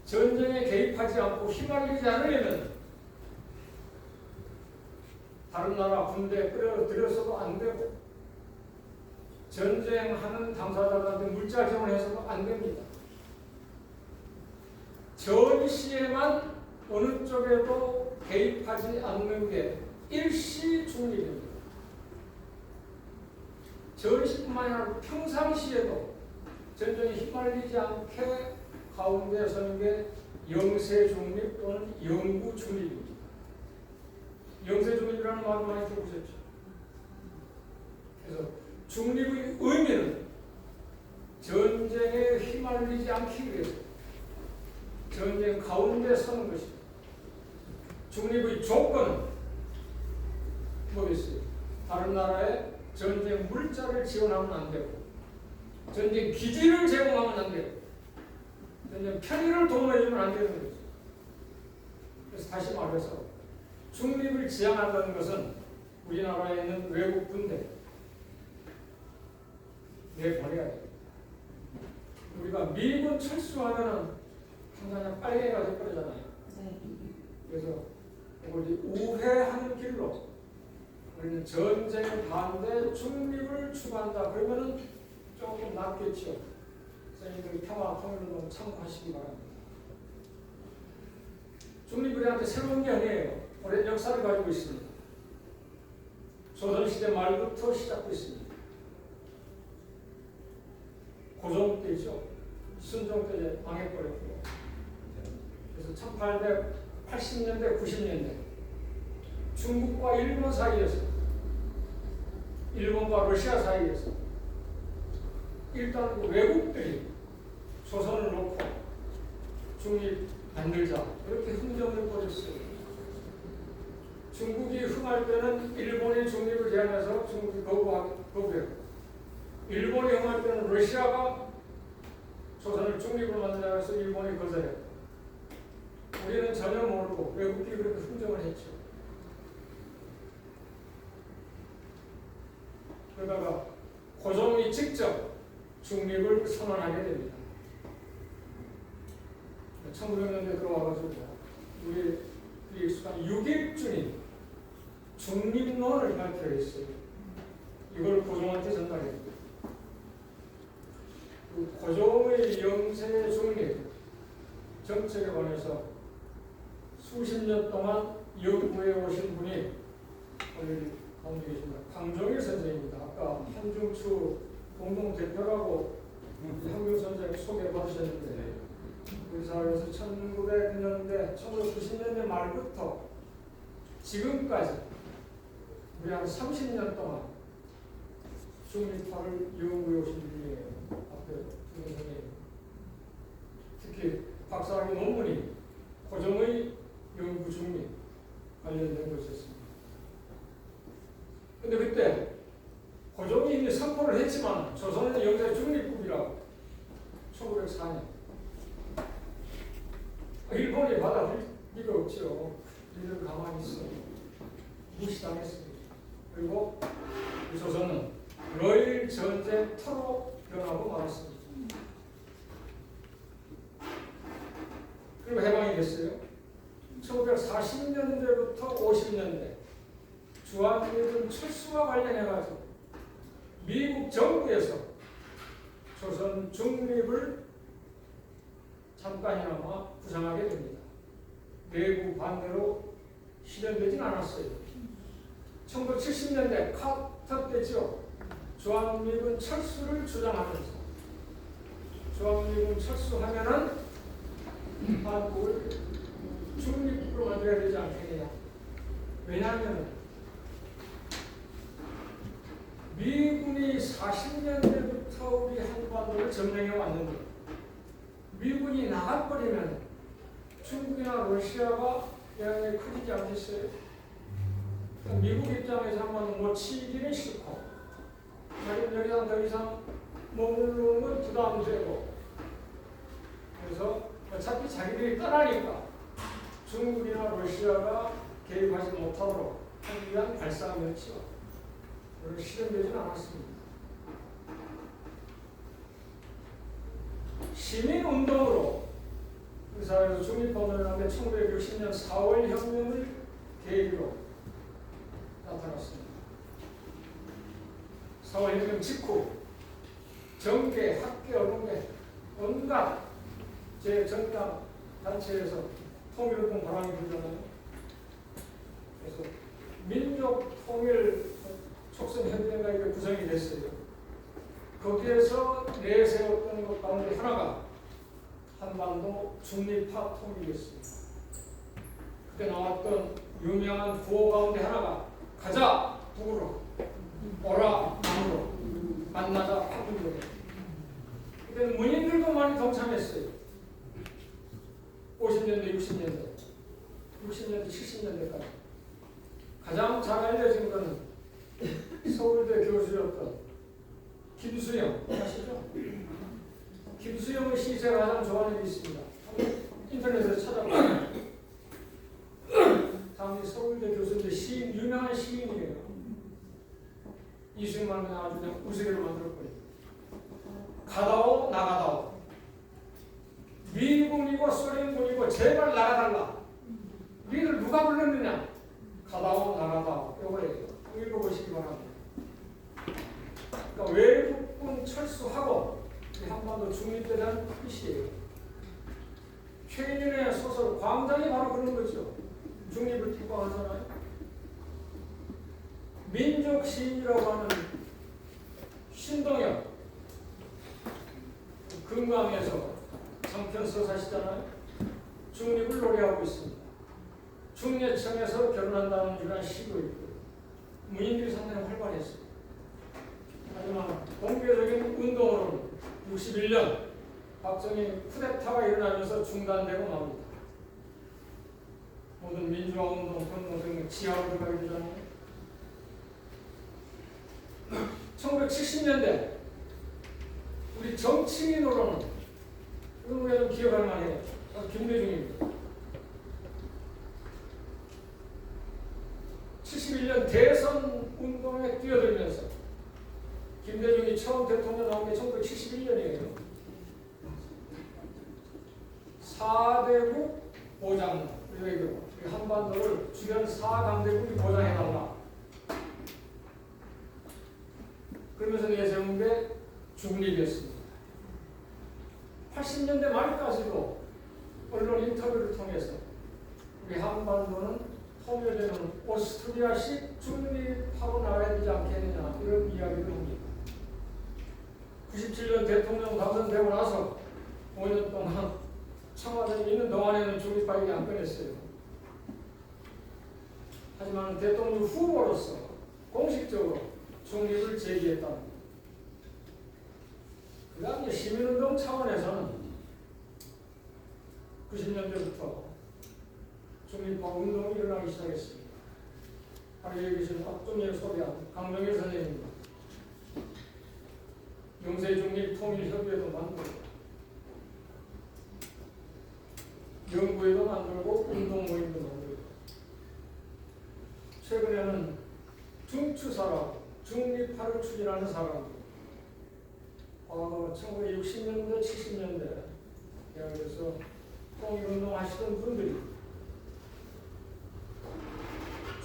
전쟁에 개입하지 않고 휘말리지 않으려면 다른 나라 군대 끌어들여서도 안 되고 전쟁하는 당사자들한테 물자 지원해서도 안 됩니다. 전시에만 어느 쪽에도 개입하지 않는 게 일시 중립입니다. 전시뿐만 아니라 평상시에도 전쟁에 휘말리지 않게 가운데 서는 게 영세 중립 또는 영구 중립입니다. 영세 중립이라는 말 많이 들어보셨죠? 그래서 중립의 의미는 전쟁에 휘말리지 않기 위해서 전쟁 가운데 서는 것입니다. 중립의 조건은 뭐겠어요? 다른 나라에 전쟁 물자를 지원하면 안 되고, 전쟁 기지를 제공하면 안 되고, 전쟁 편의를 도모해주면 안 되는 거죠. 그래서 다시 말해서 중립을 지향한다는 것은 우리나라에 있는 외국 군대 내보내야 돼요. 우리가 미군 철수하면은 항상 빨갱이가 돼버리잖아요. 그래서 우리 우회하는 길로 우리는 전쟁 반대 중립을 추구한다. 그러면은 조금 낫겠죠. 선생님들이 평화 통일을 너무 참고하시기 바랍니다. 중립이 우리한테 새로운 게 아니에요. 오랜 역사를 가지고 있습니다. 조선시대 말부터 시작됐습니다. 고종 때죠. 순종 때 이제 망해버렸고요. 그래서 1880년대, 90년대 중국과 일본 사이에서, 일본과 러시아 사이에서 일단 외국들이 조선을 놓고 중립 만들자 이렇게 흥정을 벌였어요. 중국이 흥할 때는 일본이 중립을 제안해서 중국이 거부했고, 일본이 흥할 때는 러시아가 조선을 중립으로 만들자 해서 일본이 거절했고, 우리는 전혀 모르고 외국이 그렇게 흥정을 했죠. 그러다가 고종이 직접 중립을 선언하게 됩니다. 1900년대 들어와가지고 우리 익숙한 육일주의 중립론을 발표했어요. 이걸 고종한테 전달했고, 고종의 영세 중립 정책에 관해서 수십 년 동안 연구해 오신 분이 오늘 가운데 계십니다. 강종일 선생입니다. 아까 한중추 공동대표라고 한경 선생님 소개받으셨는데, 그 사회에서 1900년대, 1990년대 말부터 지금까지 우리 한 30년 동안 중립화를 연구해 오신 분이에요. 앞에 선생님. 특히 박사학위 논문이 고종의 연구 중립 관련된 것이었습니다. 근데 그때 고종이 이미 선포를 했지만 조선은 영세 중립국이라고 1904년 일본이 받아들일 리가 없죠. 이들 가만히 있어. 무시당했습니다. 그리고 이 조선은 러일 전쟁터로 변하고 말았습니다. 그리고 해방이 됐어요. 1940년대부터 50년대 주한미군 철수와 관련해가지고 미국 정부에서 조선 중립을 잠깐이나마 부정하게 됩니다. 내부 반대로 실현되진 않았어요. 1970년대 카터 때죠. 주한미군 철수를 주장하면서 주한미군 철수하면은 한국을 중립국으로 만들어야 되지 않겠느냐. 왜냐하면 미군이 40년대부터 우리 한반도를 점령해 왔는데 미군이 나가버리면 중국이나 러시아가 영향이 커지지 않겠어요? 미국 입장에서 한번 못 치기는 싫고, 자기는 여기서 더 이상 머무르는 건 부담되고, 그래서 어차피 자기들이 떠나니까 중국이나 러시아가 개입하지 못하도록 하기 위한 발상이었죠. 그걸 실현되지는 않았습니다. 시민운동으로 사회에서 중립운동을 하는데 1960년 4월 혁명을 계기로 나타났습니다. 4월 혁명 직후 정계, 학계, 언론계 온갖 제정당 단체에서 통일운동 바람이 불잖아요. 그래서 민족 통일 촉진협의회가 이게 구성이 됐어요. 거기에서 내세웠던 것 가운데 하나가 한반도 중립화 통일이었습니다. 그때 나왔던 유명한 구호 가운데 하나가 가자 북으로, 오라 남으로, 만나자 화북으로. 그때 문인들도 많이 동참했어요. 50년대, 60년대, 70년대까지. 가장 잘 알려진 것은 서울대 교수였던 김수영 아시죠? 김수영의 시 제가 가장 좋아하는 게 있습니다. 인터넷에서 찾아보면 당시 서울대 교수인데 시인, 유명한 시인이에요. 이승만 그냥 아주 그냥 우스개로 만들었거든요. 가다오 나가다오 미군이고 소련군이고 제발 나가달라. 니들 누가 불렀느냐? 가다오 나가다오. 요거예요. 읽어보시기 바랍니다. 그러니까 외국군 철수하고 한반도 중립에 대한 뜻이에요. 최인현의 소설 광장이 바로 그런 거죠. 중립을 투과하잖아요. 민족 시인이라고 하는 신동엽 금강에서 장편서 사시잖아요. 중립을 노래하고 있습니다. 중예청에서 결혼한다는 이런 시도 있고 문인들이 상당히 활발했어요. 하지만 공개적인 운동으로는 61년 박정희 쿠데타가 일어나면서 중단되고 맙니다. 모든 민주화운동, 운동 등 지하로 들어가게 되잖아요. 1970년대 우리 정치인으로는 이런 거 좀 기억할 만해요. 김대중입니다. 71년 대선 운동에 뛰어들면서 김대중이 처음 대통령 나온 게 1971년이에요. 4대국 보장, 우리 한반도를 주변 4강대국이 보장해달라. 그러면서 내세운 게 중립이었습니다. 80년대 말까지도 언론 인터뷰를 통해서 우리 한반도는 통일되는 오스트리아식 중립하고 나가야 되지 않겠느냐 이런 이야기를 합니다. 97년 대통령 당선되고 나서 5년 동안 청와대에 있는 동안에는 중립하기 안 꺼냈어요. 하지만 대통령 후보로서 공식적으로 중립을 제기했답니다. 그 다음에 시민운동 차원에서는 90년대부터 중립화 운동이 일어나기 시작했습니다. 바로 여기 계신 좀 전에 소개한 강명일 선생님입니다. 영세중립통일협의회도 만들고 연구회도 만들고 운동모임도 만들고 최근에는 중추사라고 중립화를 추진하는 사람들 1960년대, 70년대 그래서 통일운동 하시던 분들이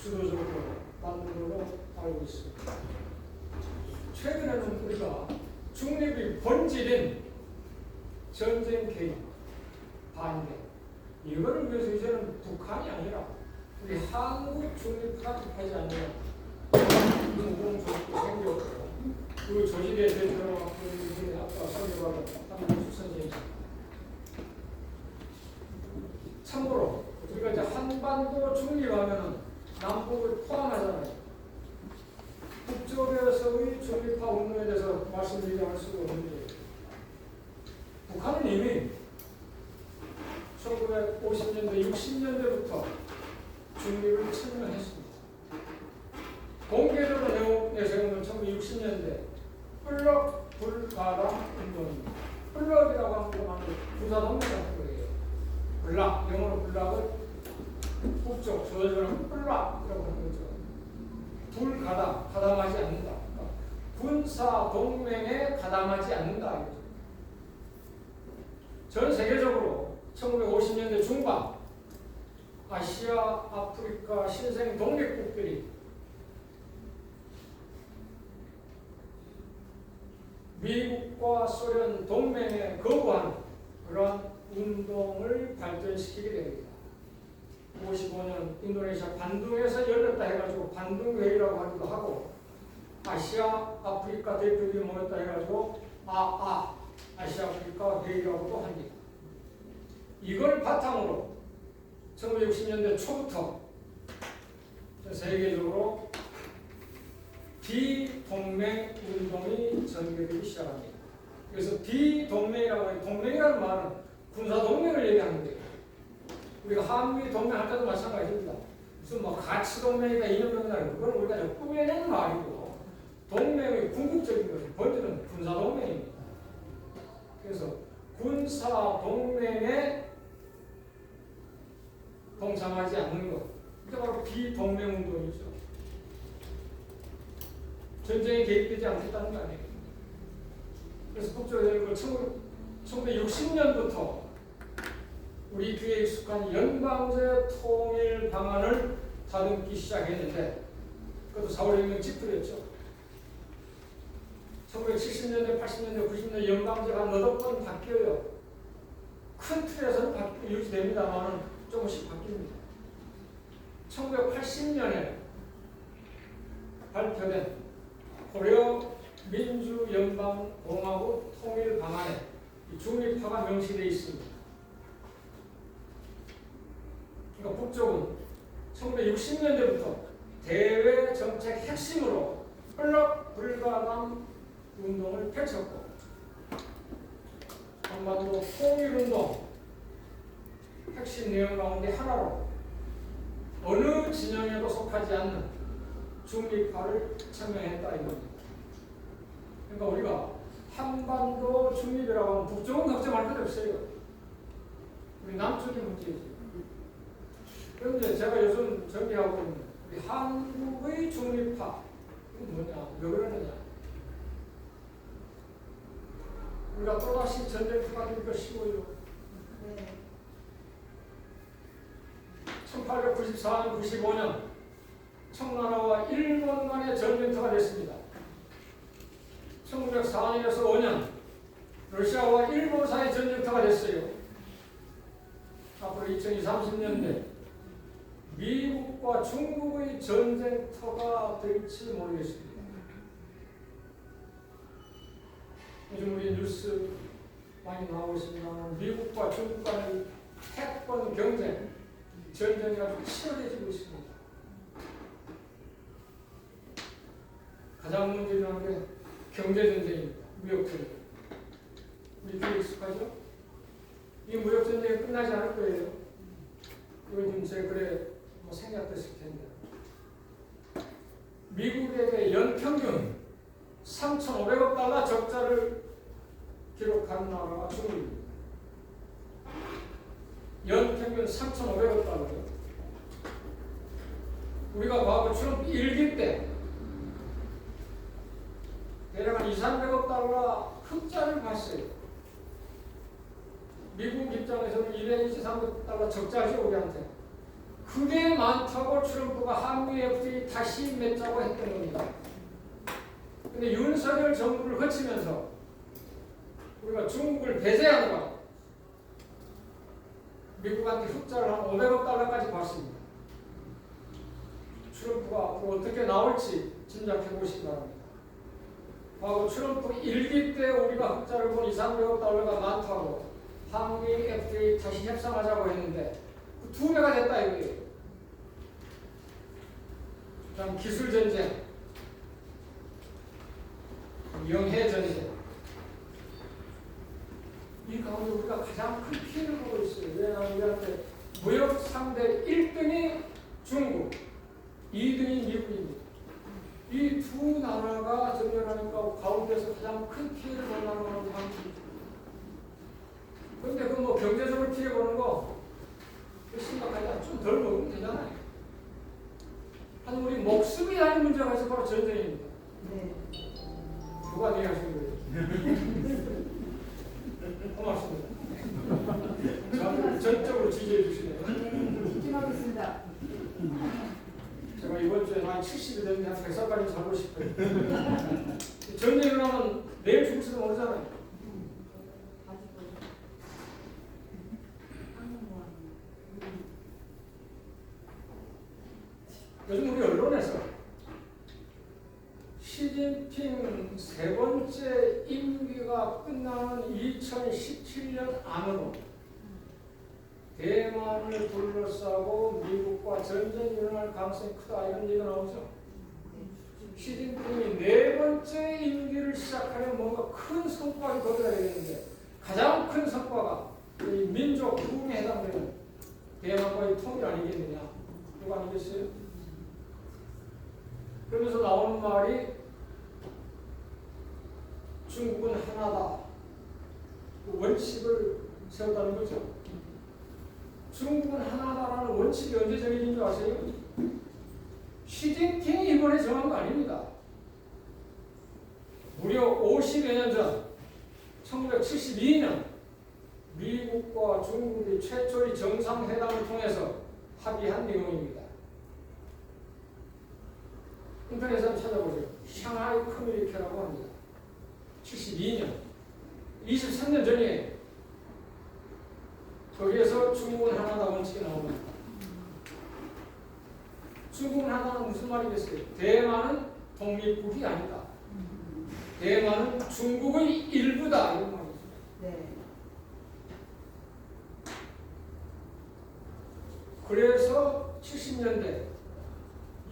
주도적으로 만든 걸로 알고 있습니다. 최근에는 우리가 중립의 본질인 전쟁 개입, 반대 이거를 위해서 이제는 북한이 아니라 우리 한국 중립화가 급하지 않느냐 공공조직도 생겼고 그 조직에 대표로 아까 설명한 한국수 선생님 참고로 우리가 이제 한반도 중립하면은 남북을 포함하잖아요. 북쪽에서의 중립화 운동에 대해서 말씀드리지 않을 수가 없는데 북한은 이미 1950년대, 60년대부터 중립을 천명했습니다. 공개적으로 내세운 건 1960년대 플럭 불가당 운동입니다. 플럭이라고 하는 것만 부사동사라는 거예요. 블락, 영어로 블락을 북쪽, 조절은 플락이라고 하는 거죠. 불가당, 가담하지 않는다. 그러니까 군사 동맹에 가담하지 않는다. 전 세계적으로 1950년대 중반 아시아, 아프리카 신생 동맹국들이 미국과 소련 동맹에 거부하는 그런 운동을 발전시키게 됩니다. 55년 인도네시아 반둥에서 열렸다 해가지고 반둥회의라고 하기도 하고 아시아, 아프리카 대표들이 모였다 해가지고 아시아, 아프리카 회의라고도 합니다. 이걸 바탕으로 1960년대 초부터 세계적으로 비동맹 운동이 전개되기 시작합니다. 그래서 비동맹이라고 해요. 동맹이라는 말은 군사동맹을 얘기하는 거예요. 우리가 한미 동맹할 때도 마찬가지입니다. 무슨 뭐 가치동맹이다 이념동맹이다 그건 우리가 꾸며낸 말이고 동맹의 궁극적인 것은 본질은 군사동맹입니다. 그래서 군사동맹에 동참하지 않는 것 이게 바로 비동맹 운동이죠. 전쟁에 개입되지 않겠다는 거 아니에요. 그래서 국제적으로 1960년부터 우리 귀에 익숙한 연방제 통일 방안을 다듬기 시작했는데 그것도 4.5혁명 직후였죠. 1970년대, 80년대, 90년대 연방제가 너댓 번 바뀌어요. 큰 틀에서는 유지됩니다만 조금씩 바뀝니다. 1980년에 발표된 고려 민주연방공화국 통일 방안에 중립화가 명시되어 있습니다. 그러니까 북쪽은 1960년대부터 대외 정책 핵심으로 블록 불가담 운동을 펼쳤고 한반도 통일운동 핵심 내용 가운데 하나로 어느 진영에도 속하지 않는 중립화를 천명했다 이겁니다. 그러니까 우리가 한반도 중립이라고 하면 북쪽은 걱정할 것 없어요. 우리 남쪽이 문제지. 그런데 제가 요즘 정리하고 있는 우리 한국의 중립화 이게 뭐냐? 왜 그러느냐? 우리가 또다시 전쟁터가 되기가 쉬워요. 1894년, 95년 청나라와 일본 간의 전쟁터가 됐습니다. 1904년에서 5년 러시아와 일본 사이의 전쟁터가 됐어요. 앞으로 2030년대 미국과 중국의 전쟁터가 될지 모르겠습니다. 요즘 우리 뉴스 많이 나오고 있습니다만 미국과 중국 간의 핵권 경쟁, 전쟁이 아주 치열해지고 있습니다. 가장 문제되는 게 경제전쟁입니다. 무역전쟁. 우리 귀에 익숙하죠? 이 무역전쟁이 끝나지 않을 거예요. 이건 지금 제 글에 생략됐을 텐데. 미국에게 연평균 3,500억 달러 적자를 기록한 나라가 중국입니다. 연평균 3,500억 달러요. 우리가 과거 트럼프 1기 때 대략 한 200~300억 달러 흑자를 봤어요. 미국 입장에서는 200~300억 달러 적자죠, 우리한테. 그게 많다고 트럼프가 한미 FTA 다시 맺자고 했던 겁니다. 근데 윤석열 정부를 거치면서 우리가 중국을 배제하느라 미국한테 흑자를 한 500억 달러까지 봤습니다. 트럼프가 앞으로 어떻게 나올지 짐작해 보시기 바랍니다. 과거 트럼프 1기 때 우리가 흑자를 본 200~300억 달러가 많다고 한미 FTA 다시 협상하자고 했는데 2배가 됐다 이거예요. 그다음 기술 전쟁, 영해 전쟁. 이 가운데 우리가 가장 큰 피해를 보고 있어요. 왜냐하면 우리한테 무역 상대 1등이 중국, 2등이 미국입니다. 이 두 나라가 전쟁하니까 가운데서 가장 큰 피해를 보는 나라가 한국입니다. 그런데 그 뭐 경제적으로 피해 보는 거 심각하지 좀 덜 먹으면 되잖아요. 한 우리 목숨이 아닌 문제가 있어 바로 전쟁입니다. 네. 누가 얘기하시는 거예요? 고맙습니다. 아직 100살까지 살고 싶어요. 전쟁이 일어나면 내일 죽을지도 모르잖아요. 요즘 우리 언론에서 시진핑 세 번째 임기가 끝나는 2017년 안으로 대만을 둘러싸고 미국과 전쟁이 일어날 가능성이 크다 이런 얘기가 나오죠. 시진핑이 네 번째 임기를 시작하려면 뭔가 큰 성과를 거둬야 되는데 가장 큰 성과가 이 민족 부흥에 해당되는 대만과의 통일 아니겠느냐. 그거 아니겠어요? 그러면서 나오는 말이 중국은 하나다. 그 원칙을 세웠다는 거죠. 중국은 하나다라는 원칙이 언제 정해진 줄 아세요? 시진핑이 이번에 정한 거 아닙니다. 무려 50여 년 전 1972년 미국과 중국이 최초의 정상회담을 통해서 합의한 내용입니다. 인터넷에 한번 찾아보세요. 샹하이 커뮤니케라고 합니다. 72년, 23년 전이에요. 거기에서 중국은 하나다 원칙이 나옵니다. 중국은 하나는 무슨 말이겠어요? 대만은 독립국이 아니다. 대만은 중국의 일부다. 이런 말이죠. 네. 그래서 70년대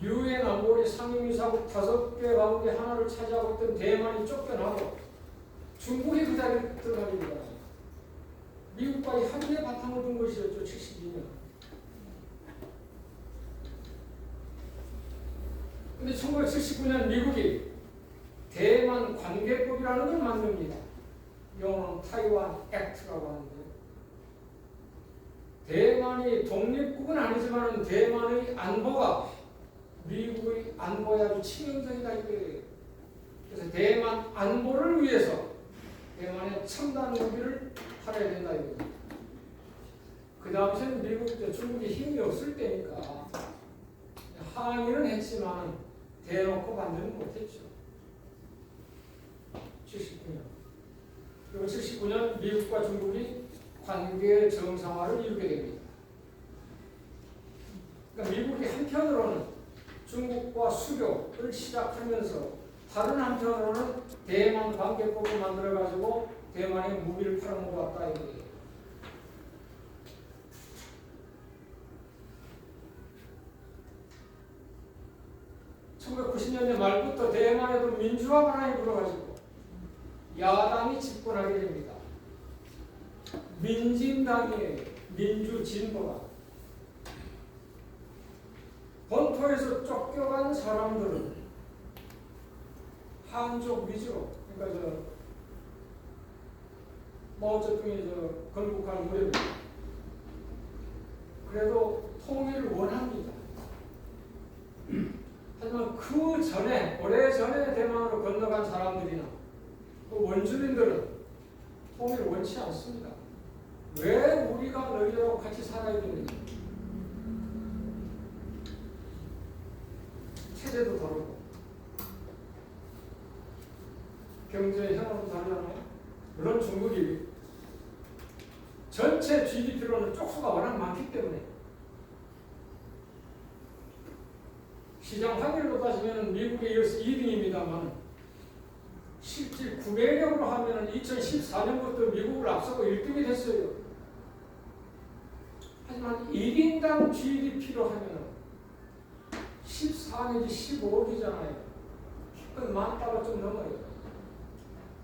유엔 안보리 상임이사국 5개 가운데 하나를 차지하고 있던 대만이 쫓겨나고 중국이 그 자리에 들어가게 됩니다. 미국과의 합의에 바탕을 둔 것이었죠. 72년. 근데 1979년 미국이 대만 관계법이라는 걸 만듭니다. 영어로는 타이완 액트라고 하는데 대만이 독립국은 아니지만 대만의 안보가 미국의 안보에 아주 치명적이다 이거예요. 그래서 대만 안보를 위해서 대만의 첨단 무기를 팔아야 된다 이거예요. 그 당시에는 미국 때 중국이 힘이 없을 때니까 항의는 했지만 대놓고 반대는 못했죠. 79년. 그리고 79년 미국과 중국이 관계 정상화를 이루게 됩니다. 그러니까 미국이 한편으로는 중국과 수교를 시작하면서 다른 한편으로는 대만 관계법을 만들어가지고 대만에 무기를 팔아먹어 왔다 이거예요. (1990년대) 말부터 대만에도 민주화 바람이 불어가지고 야당이 집권하게 됩니다. 민진당이에요. 민주진보당. 본토에서 쫓겨간 사람들은 한족 위주로, 그러니까 마오쩌둥이 건국한 무렵에 그래도 통일을 원합니다. 하지만 그 전에, 오래전에 대만으로 건너간 사람들이나 그 원주민들은 통일을 원치 않습니다. 왜 우리가 너희들하고 같이 살아야 되느냐? 체제도 다르고 경제 현황도 다르잖아요. 물론 중국이 전체 GDP로는 쪽수가 워낙 많기 때문에 시장 확률로 따지면 미국에 이어서 2등입니다만 실질 구매력으로 하면 2014년부터 미국을 앞서고 1등이 됐어요. 하지만 1인당 GDP로 하면 14 내지 15억이잖아요. 그건 10,000달러 좀 넘어요.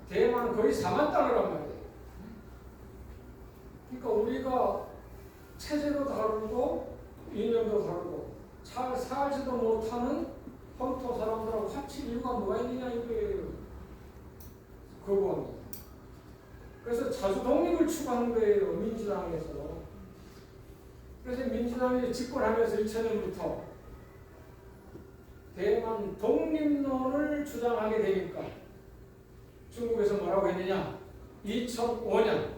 대만은 거의 40,000달러란 말이에요. 그러니까 우리가 체제도 다르고 이념도 다르고 잘 살지도 못하는 본토 사람들하고 합칠 이유가 뭐가 있느냐 이거예요. 거부합니다. 그래서 자주 독립을 추구하는 거예요. 민주당에서. 그래서 민주당이 집권하면서 2000년부터 대만 독립론을 주장하게 되니까 중국에서 뭐라고 했느냐? 2005년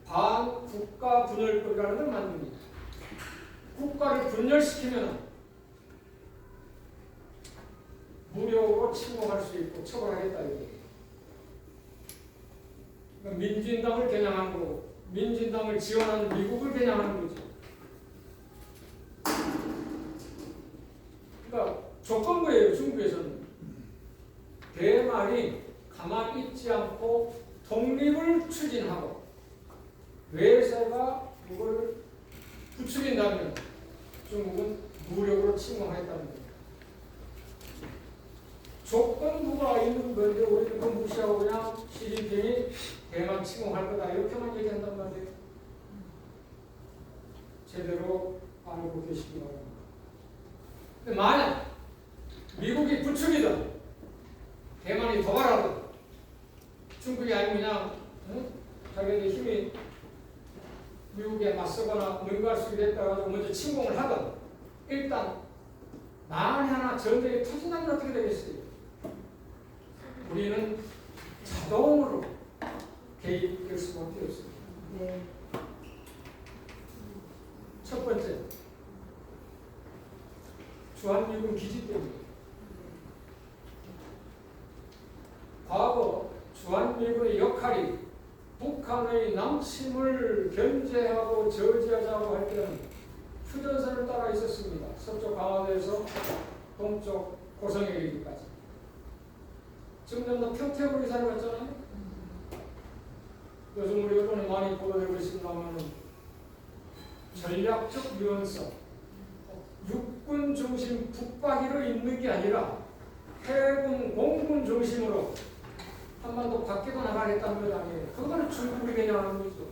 반국가분열법이라는 걸 만듭니다. 국가를 분열시키면 무력으로 침공할 수 있고 처벌하겠다 이거예요. 그러니까 민주당을 겨냥한 거고 민주당을 지원하는 미국을 겨냥하는 거죠. 그러니까 조건부예요. 중국에서는 대만이 가만히 있지 않고 독립을 추진하고 외세가 그걸 부추긴다면 중국은 무력으로 침공하겠다는 겁니다. 조건부가 있는 건데 우리는 그 무시하고 그냥 시진핑이 대만 침공할 거다 이렇게만 얘기한단 말이에요. 제대로 알고 계시기 바랍니다. 근데 만약 미국이 부추기든 대만이 도발하든 중국이 아니면 그냥 자기들의 힘이 미국에 맞서거나 능가할 수 있다고 먼저 침공을 하든 일단 만에 하나 전쟁이 터진다면 어떻게 되겠어요? 우리는 자동으로 개입될 수밖에 없습니다. 네. 첫 번째, 주한미군 기지 때문에. 과거 주한미군의 역할이 북한의 남침을 견제하고 저지하자고 할 때는 휴전선을 따라 있었습니다. 서쪽 강화도에서 동쪽 고성에 이르기까지. 지금 평택으로 이사를 갔잖아요. 요즘 우리 언론에 많이 보도되고 있습니다만 전략적 유연성, 육군 중심 북박이로 있는 게 아니라 해군, 공군 중심으로 한반도 밖에도 나가겠다는 것 아니에요. 그거는 중국이 개념하는 거죠.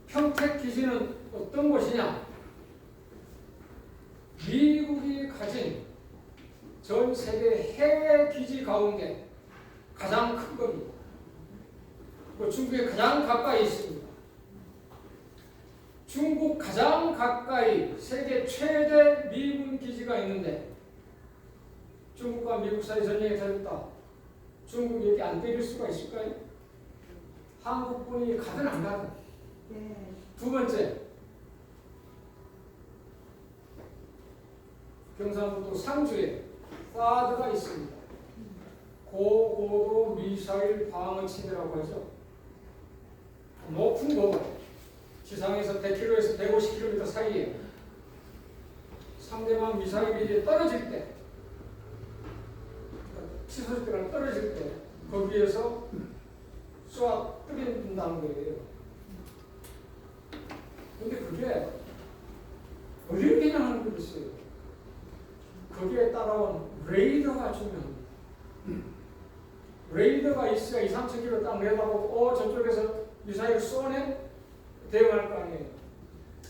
평택 기지는 어떤 곳이냐? 미국이 가진 전 세계 해외 기지 가운데 가장 큰 겁니다. 그 중국에 가장 가까이 있습니다. 중국 가장 가까이 세계 최대 미군 기지가 있는데 중국과 미국 사이 전쟁이 터졌다. 중국이 여기 안 때릴 수가 있을까요? 한국군이 가든 안 가든. 네. 두 번째, 경상북도 상주에 사드가 있습니다. 고고도 미사일 방어 침대라고 하죠. 높은 고도, 지상에서 100km에서 150km 사이에 상대방 미사일이 떨어질 때, 치솟을 때랑 떨어질 때 거기에서 쏘아 뜨린다는 거예요. 근데 그게 어디를 겨냥하는 거겠어요? 거기에 따라온 레이더가 중요합니다. 레이더가 있어야 2, 3,000km 딱 내다보고 저쪽에서 미사일 쏘네? 대응할 거 아니에요.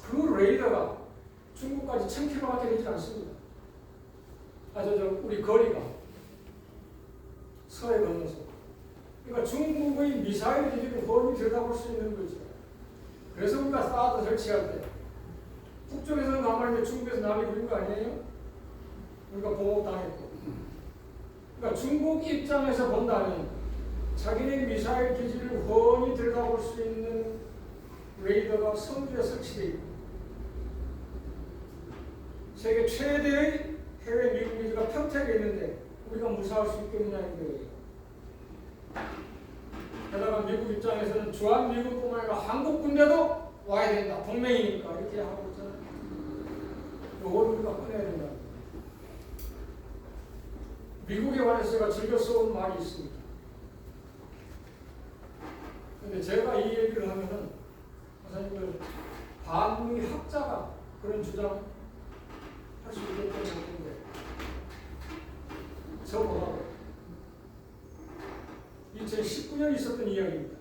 그 레이더가 중국까지 1000km밖에 되지 않습니다. 우리 거리가 서해 건너서. 그러니까 중국의 미사일 기지를 훤히 들여다볼 수 있는 거죠. 그래서 우리가 사드 설치할 때 북쪽에서는 남한인데 중국에서 남이 부린 거 아니에요? 우리가 보호당했고. 그러니까 중국 입장에서 본다면 자기네 미사일 기지를 훤히 들여다볼 수 있는 레이더가 성주에 설치되어 있고 세계 최대의 해외 미군 기지가 평택에 있는데 우리가 무사할 수 있겠느냐는 거예요. 게다가 미국 입장에서는 주한미군뿐만 아니라 한국 군대도 와야 된다. 동맹이니까 이렇게 하고 있잖아요. 이걸 우리가 꺼내야 된다. 미국에 관해서 제가 즐겨 써온 말이 있습니다. 근데 제가 이 얘기를 하면은 선생님들 반미 학자가 그런 주장 할 수 있겠다는 건데 저보다 2019년에 있었던 이야기입니다.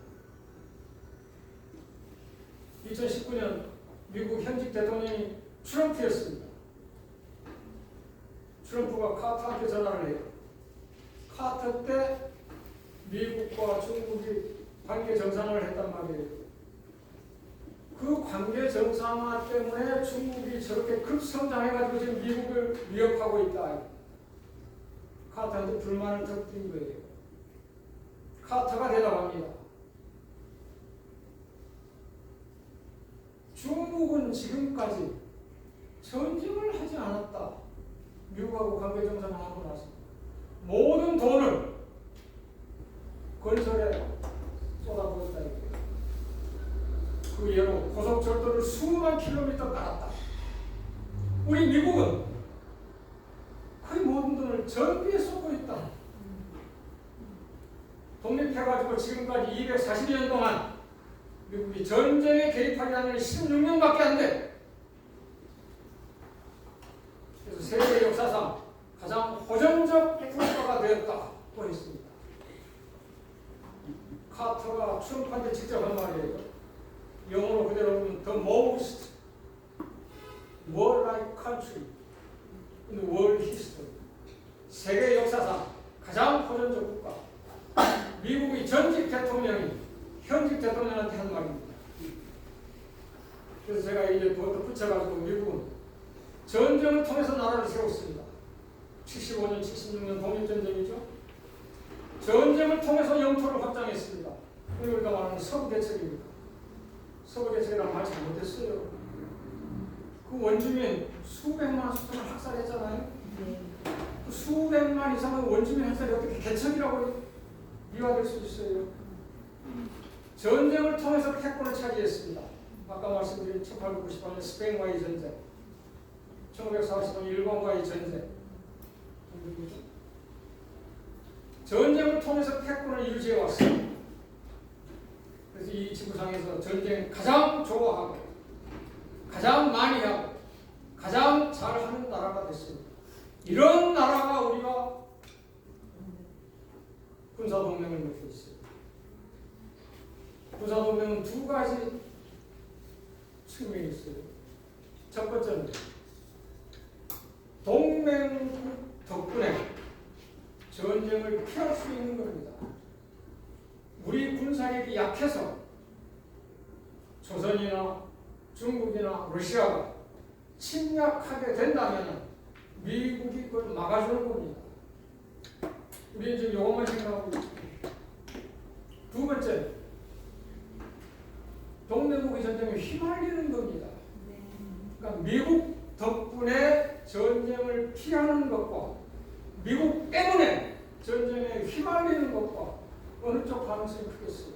2019년 미국 현직 대통령이 트럼프였습니다. 트럼프가 카터한테 전화를 해요. 카터 때 미국과 중국이 관계 정상화를 했단 말이에요. 그 관계 정상화 때문에 중국이 저렇게 급성장해가지고 지금 미국을 위협하고 있다. 카터한테 불만을 터뜨린 거예요. 카터가 대답합니다. 중국은 지금까지 전쟁을 하지 않았다. 미국하고 관계 정상화하고 나서 모든 돈을 건설에 쏟아부었다. 그 예로 고속철도를 수만 킬로미터 깔았다. 우리 미국은 거의 모든 돈을 전비에 쏟고 있다. 독립해가지고 지금까지 240년 동안 미국이 전쟁에 개입하지 않은 16년밖에 안 돼. 그래서 세계 역사상 가장 호전적 국가가 되었다고 했습니다. 카터가 트럼프한테 직접 한 말이에요. 영어로 그대로 보면 the most warlike country in the world history. 세계 역사상 가장 호전적 국가. 미국의 전직 대통령이 현직 대통령한테 한 말입니다. 그래서 제가 이제 더 붙여가지고 미국은 전쟁을 통해서 나라를 세웠습니다. 75년, 76년 독립전쟁이죠. 전쟁을 통해서 영토를 확장했습니다. 우리가 말하는 서부대책입니다. 서부대책이라는 말 잘못했어요. 그 원주민 수백만 수천을 학살했잖아요. 그 수백만 이상의 원주민 학살이 어떻게 개척이라고 미화될 수 있어요? 전쟁을 통해서 패권을 차지했습니다. 아까 말씀드린 1898년 스페인과의 전쟁, 1945년 일본과의 전쟁, 전쟁을 통해서 패권을 유지해 왔어요. 그래서 이 지구상에서 전쟁 가장 좋아하고 가장 많이 하고 가장 잘하는 나라가 됐습니다. 이런 나라가 우리가 군사동맹을 맺고 있어요. 군사동맹은 두 가지 측면이 있어요. 첫 번째는 동맹국 덕분에 전쟁을 피할 수 있는 겁니다. 우리 군사력이 약해서 조선이나 중국이나 러시아가 침략하게 된다면 미국이 그걸 막아주는 겁니다. 우리는 지금 이것만 생각하고 있습니다. 두 번째, 동맹국의 전쟁에 휘말리는 겁니다. 그러니까 미국 덕분에 전쟁을 피하는 것과 미국 때문에 전쟁에 휘말리는 것과 어느 쪽 가능성이 크겠어요?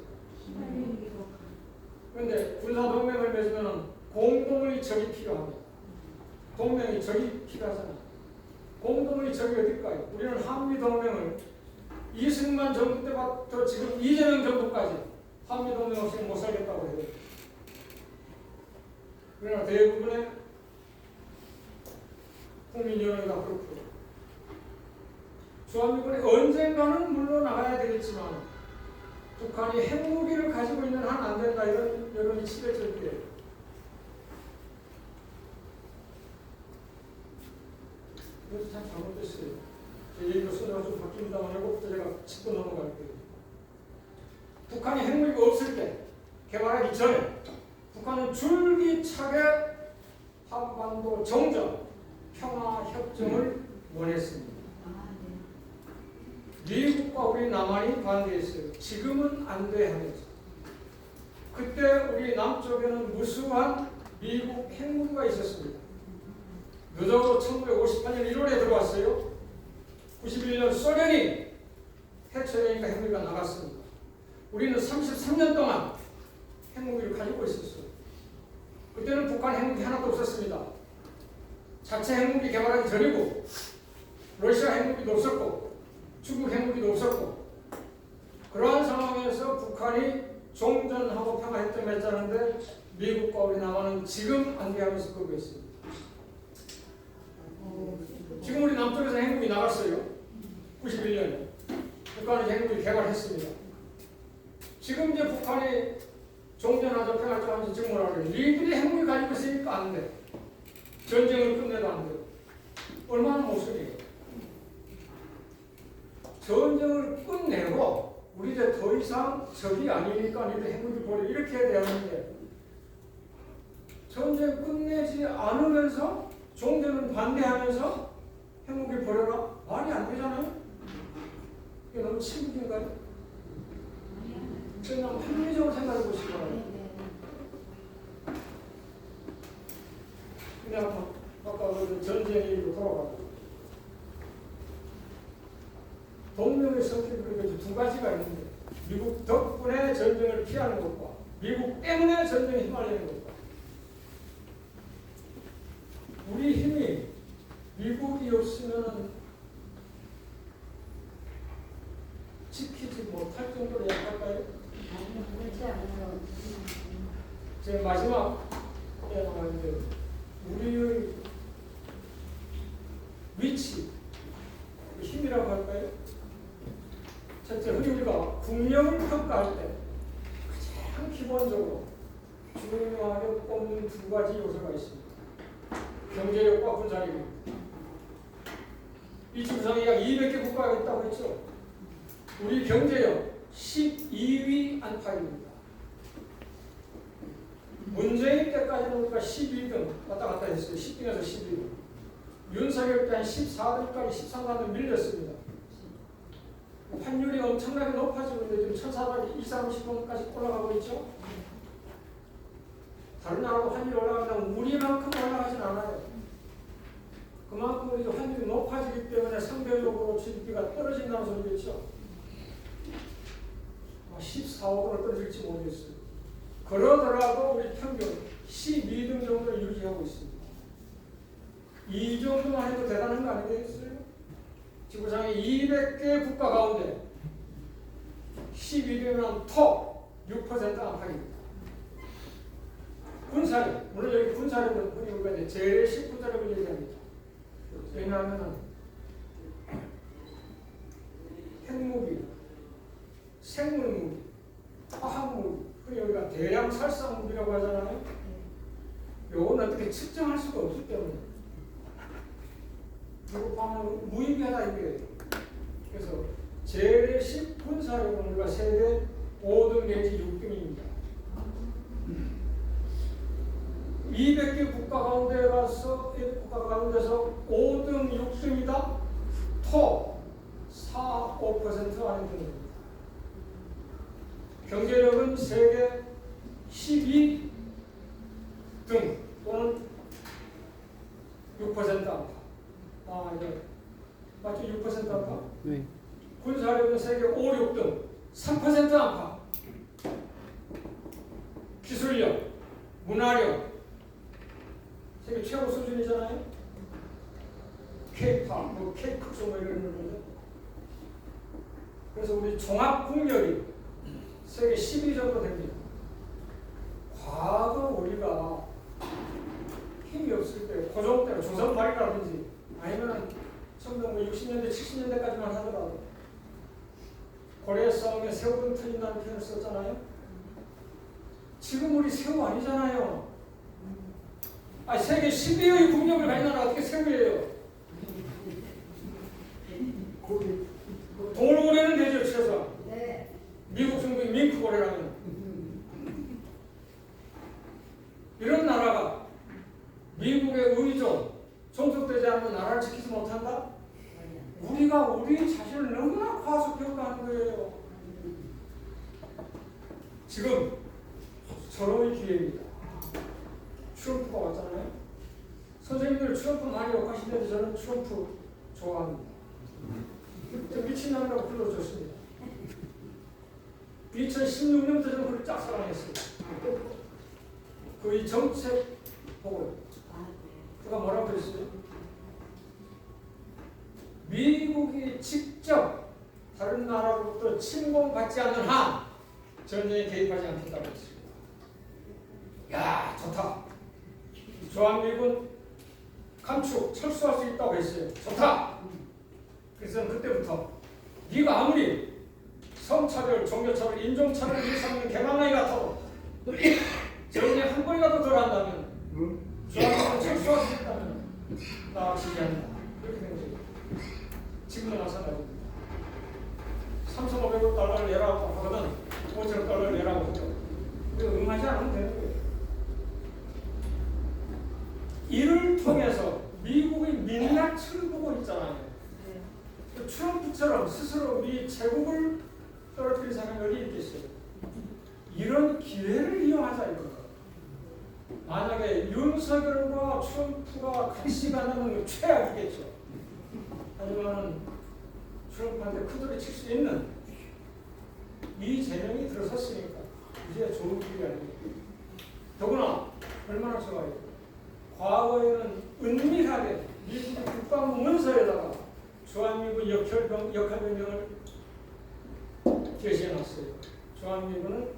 그런데 군사동맹을 맺으면 공동의 적이 필요합니다. 동맹의 적이 필요하잖아요. 공동의 적이 어딜까요? 우리는 한미동맹을 이승만 정부 때부터 지금 이재명 정부까지 한미동맹 없이 못 살겠다고 해요. 그러나 대부분의 국민 여론이 다 그렇고요. 주한미군이 언젠가는 물러나가야 되겠지만 북한이 핵무기를 가지고 있는 한 안 된다 이런 여론이 치대적이에요. 그래서 참 잘못됐어요. 제 얘기가 순서가 좀 바뀝니다만 이것부터 제가 짚고 넘어갈게요. 북한이 핵무기가 없을 때 개발하기 전에 북한은 줄기차게 한반도 정전, 평화협정을 원했습니다. 미국과 우리 남한이 반대했어요. 지금은 안 돼 하면서. 그때 우리 남쪽에는 무수한 미국 핵무기가 있었습니다. 늦어도 1958년 1월에 들어왔어요. 91년 소련이 해체되니까 핵무기가 나갔습니다. 우리는 33년 동안 핵무기를 가지고 있었어요. 그때는 북한 핵무기 하나도 없었습니다. 자체 핵무기 개발하기 전이고 러시아 핵무기도 없었고 중국 핵무기도 없었고 그러한 상황에서 북한이 종전하고 평화협정을 맺자는데 미국과 우리 남한은 지금 안 돼 하면서 그러고 있습니다. 지금 우리 남쪽에서 핵무기 나갔어요. 91년에. 북한은 핵무기 개발했습니다. 지금 이제 북한이 종전하자 평화협정 하면서 지금 뭐라 그래요? 니들이 핵무기 가지고 있으니까 안 돼. 전쟁을 끝내도 안 돼요. 얼마나 모순이에요. 전쟁을 끝내고 우리 이제 더 이상 적이 아니니까 니들 핵무기 버려 이렇게 해야 되는데 전쟁 끝내지 않으면서 종전은 반대하면서 핵무기 버려라? 말이 안 되잖아요. 이게 너무 치국인가요? 그냥 합리적으로 생각해 보시기 바랍니다. 근데 아까 그 전쟁 얘기로 돌아가고 동맹의 성격이 그렇게 두 가지가 있는데 미국 덕분에 전쟁을 피하는 것과 미국 때문에 전쟁에 휘말리는 것과 우리 힘이 미국이 없으면 지키지 못할 정도로 약할까요? 아니, 그렇지 않아요. 제 마지막에 나왔는데 우리의 위치, 힘이라고 할까요? 첫째, 우리가 국력을 평가할 때 가장 기본적으로 중요하게 꼽는 두 가지 요소가 있습니다. 경제력과 군사력입니다. 이 지구상에 약 200개 국가가 있다고 했죠. 우리 경제력 12위 안팎입니다. 문재인 때까지는 우리가 12등 왔다 갔다 했어요. 10등에서 12등. 윤석열 때 한 14등까지 13등 밀렸습니다. 환율이 엄청나게 높아지고 있는데 지금 1,420원까지 올라가고 있죠. 다른 나라도 환율이 올라가면 우리만큼 올라가진 않아요. 그만큼 우리 환율이 높아지기 때문에 상대적으로 GDP가 떨어진다는 소리겠죠. 14억원을 떨어질지 모르겠어요. 그러더라도 우리 평균 12등 정도를 유지하고 있습니다. 이 정도만 해도 대단한 거 아니겠어요? 지구상에 200개 국가 가운데 12등이면 톱 6% 안팎입니다. 군사력, 물론 여기 군사력은 우리가 이제 재래식 군사력을 얘기합니다. 왜냐하면 핵무기, 생물무기, 화학무기, 그리고 여기가 대량 살상무기라고 하잖아요. 요건 어떻게 측정할 수가 없기 때문에 이거 보면 무의미하다 이게. 그래서 재래식 군사력은 우리가 세계 5등 내지 6등입니다. 200개 국가 가운데 가서 국가 가운데서 5등, 6등이다. 톱 4, 5% 안에 듭니다. 경제력은 세계 12등 또는 6% 안팎. 이제 맞죠? 6% 안팎. 네. 군사력은 세계 5, 6등 3% 안팎. 기술력, 문화력 세계 최고 수준이잖아요. K-팝, K-극소 이런 거죠. 그래서 우리 종합 국력이 세계 10위 정도 됩니다. 과거 우리가 힘이 없을 때, 고종 때, 조선말이라든지 아니면 1960년대, 70년대까지만 하더라도 고려 싸움에 새우등 터진다는 표현을 썼잖아요. 지금 우리 새우 아니잖아요. 세계 10위의 국력을 가진 나라가 어떻게 새우예요? 돌고래는 되죠, 최소한. 네. 미국 정도의 밍크고래라면. 이런 나라가 미국의 의존, 종속되지 않으면 나라를 지키지 못한다? 우리가 우리 자신을 너무나 과소평가하는 거예요. 지금 서로의 기회입니다. 트럼프가 왔잖아요. 선생님들 트럼프 많이 욕하시는데 저는 트럼프 좋아합니다. 미친놈이라고 불러줬습니다. 2016년부터 저는 그걸 짝사랑했어요. 그 이 정책 보고 그가 뭐라고 했어요? 미국이 직접 다른 나라로부터 침공받지 않는 한 전쟁에 개입하지 않겠다고 했습니다. 야, 좋다. 주한미군 감축, 철수할 수 있다고 했어요. 좋다. 그래서 그때부터 네가 아무리 성차별, 종교차별, 인종차별 일삼는 개망나이 같아도 전쟁 한 번이라도 덜 한다면 주한미군 철수할 수 있다면 나 지지한다. 그렇게 된 거죠. 지금도 마찬가지입니다. 3,500억 달러를 내라고 하거든 5천억 달러를 내라고 하죠. 그거 응하지 않으면 되는 거예요. 이를 통해서 미국의 민낯을 보고 있잖아요. 트럼프처럼 스스로 미 제국을 떨어뜨린 사람이 어디 있겠어요? 이런 기회를 이용하자 이거예요. 만약에 윤석열과 트럼프가 같이 가는 건 최악이겠죠. 하지만 트럼프한테 큰소리 칠 수 있는 이재명이 들어섰으니까 이제 좋은 길이 아닙니까? 더구나 얼마나 좋아요. 과거에는 은밀하게 미국의 국방부 문서에다가 주한미군 역할 변경을 제시해놨어요. 주한미군은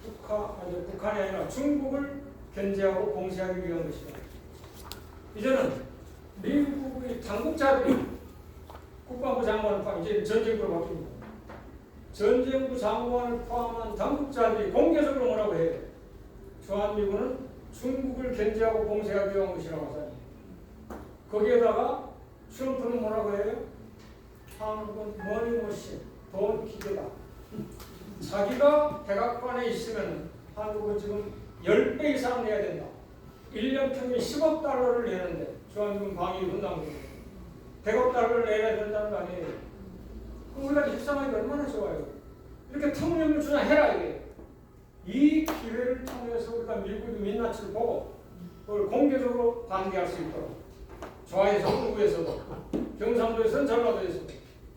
북한이 아니라 중국을 견제하고 봉쇄하기 위한 것이다. 이제는 미국의 당국자들이 국방부 장관을 포함, 이제 전쟁부로 바뀝니다. 전쟁부 장관을 포함한 당국자들이 공개적으로 뭐라고 해요? 주한미군은 중국을 견제하고 봉쇄하기 위한 것이라고 하잖아요. 거기에다가 트럼프는 뭐라고 해요? 한국은 머니머신, 돈 기계다. 자기가 백악관에 있으면 한국은 지금 10배 이상 내야 된다. 1년 평균 10억 달러를 내는데 주한미군 방위 분담금 100억 달러를 내야 된다는 거 아니에요. 그럼 우리가 협상하기 얼마나 좋아요. 이렇게 통념을 주장해라 이게. 이 기회를 통해서 우리가 미국의 민낯을 보고 그걸 공개적으로 반대할 수 있도록 좌에서도 우에서도 경상도에서는 전라도에서도.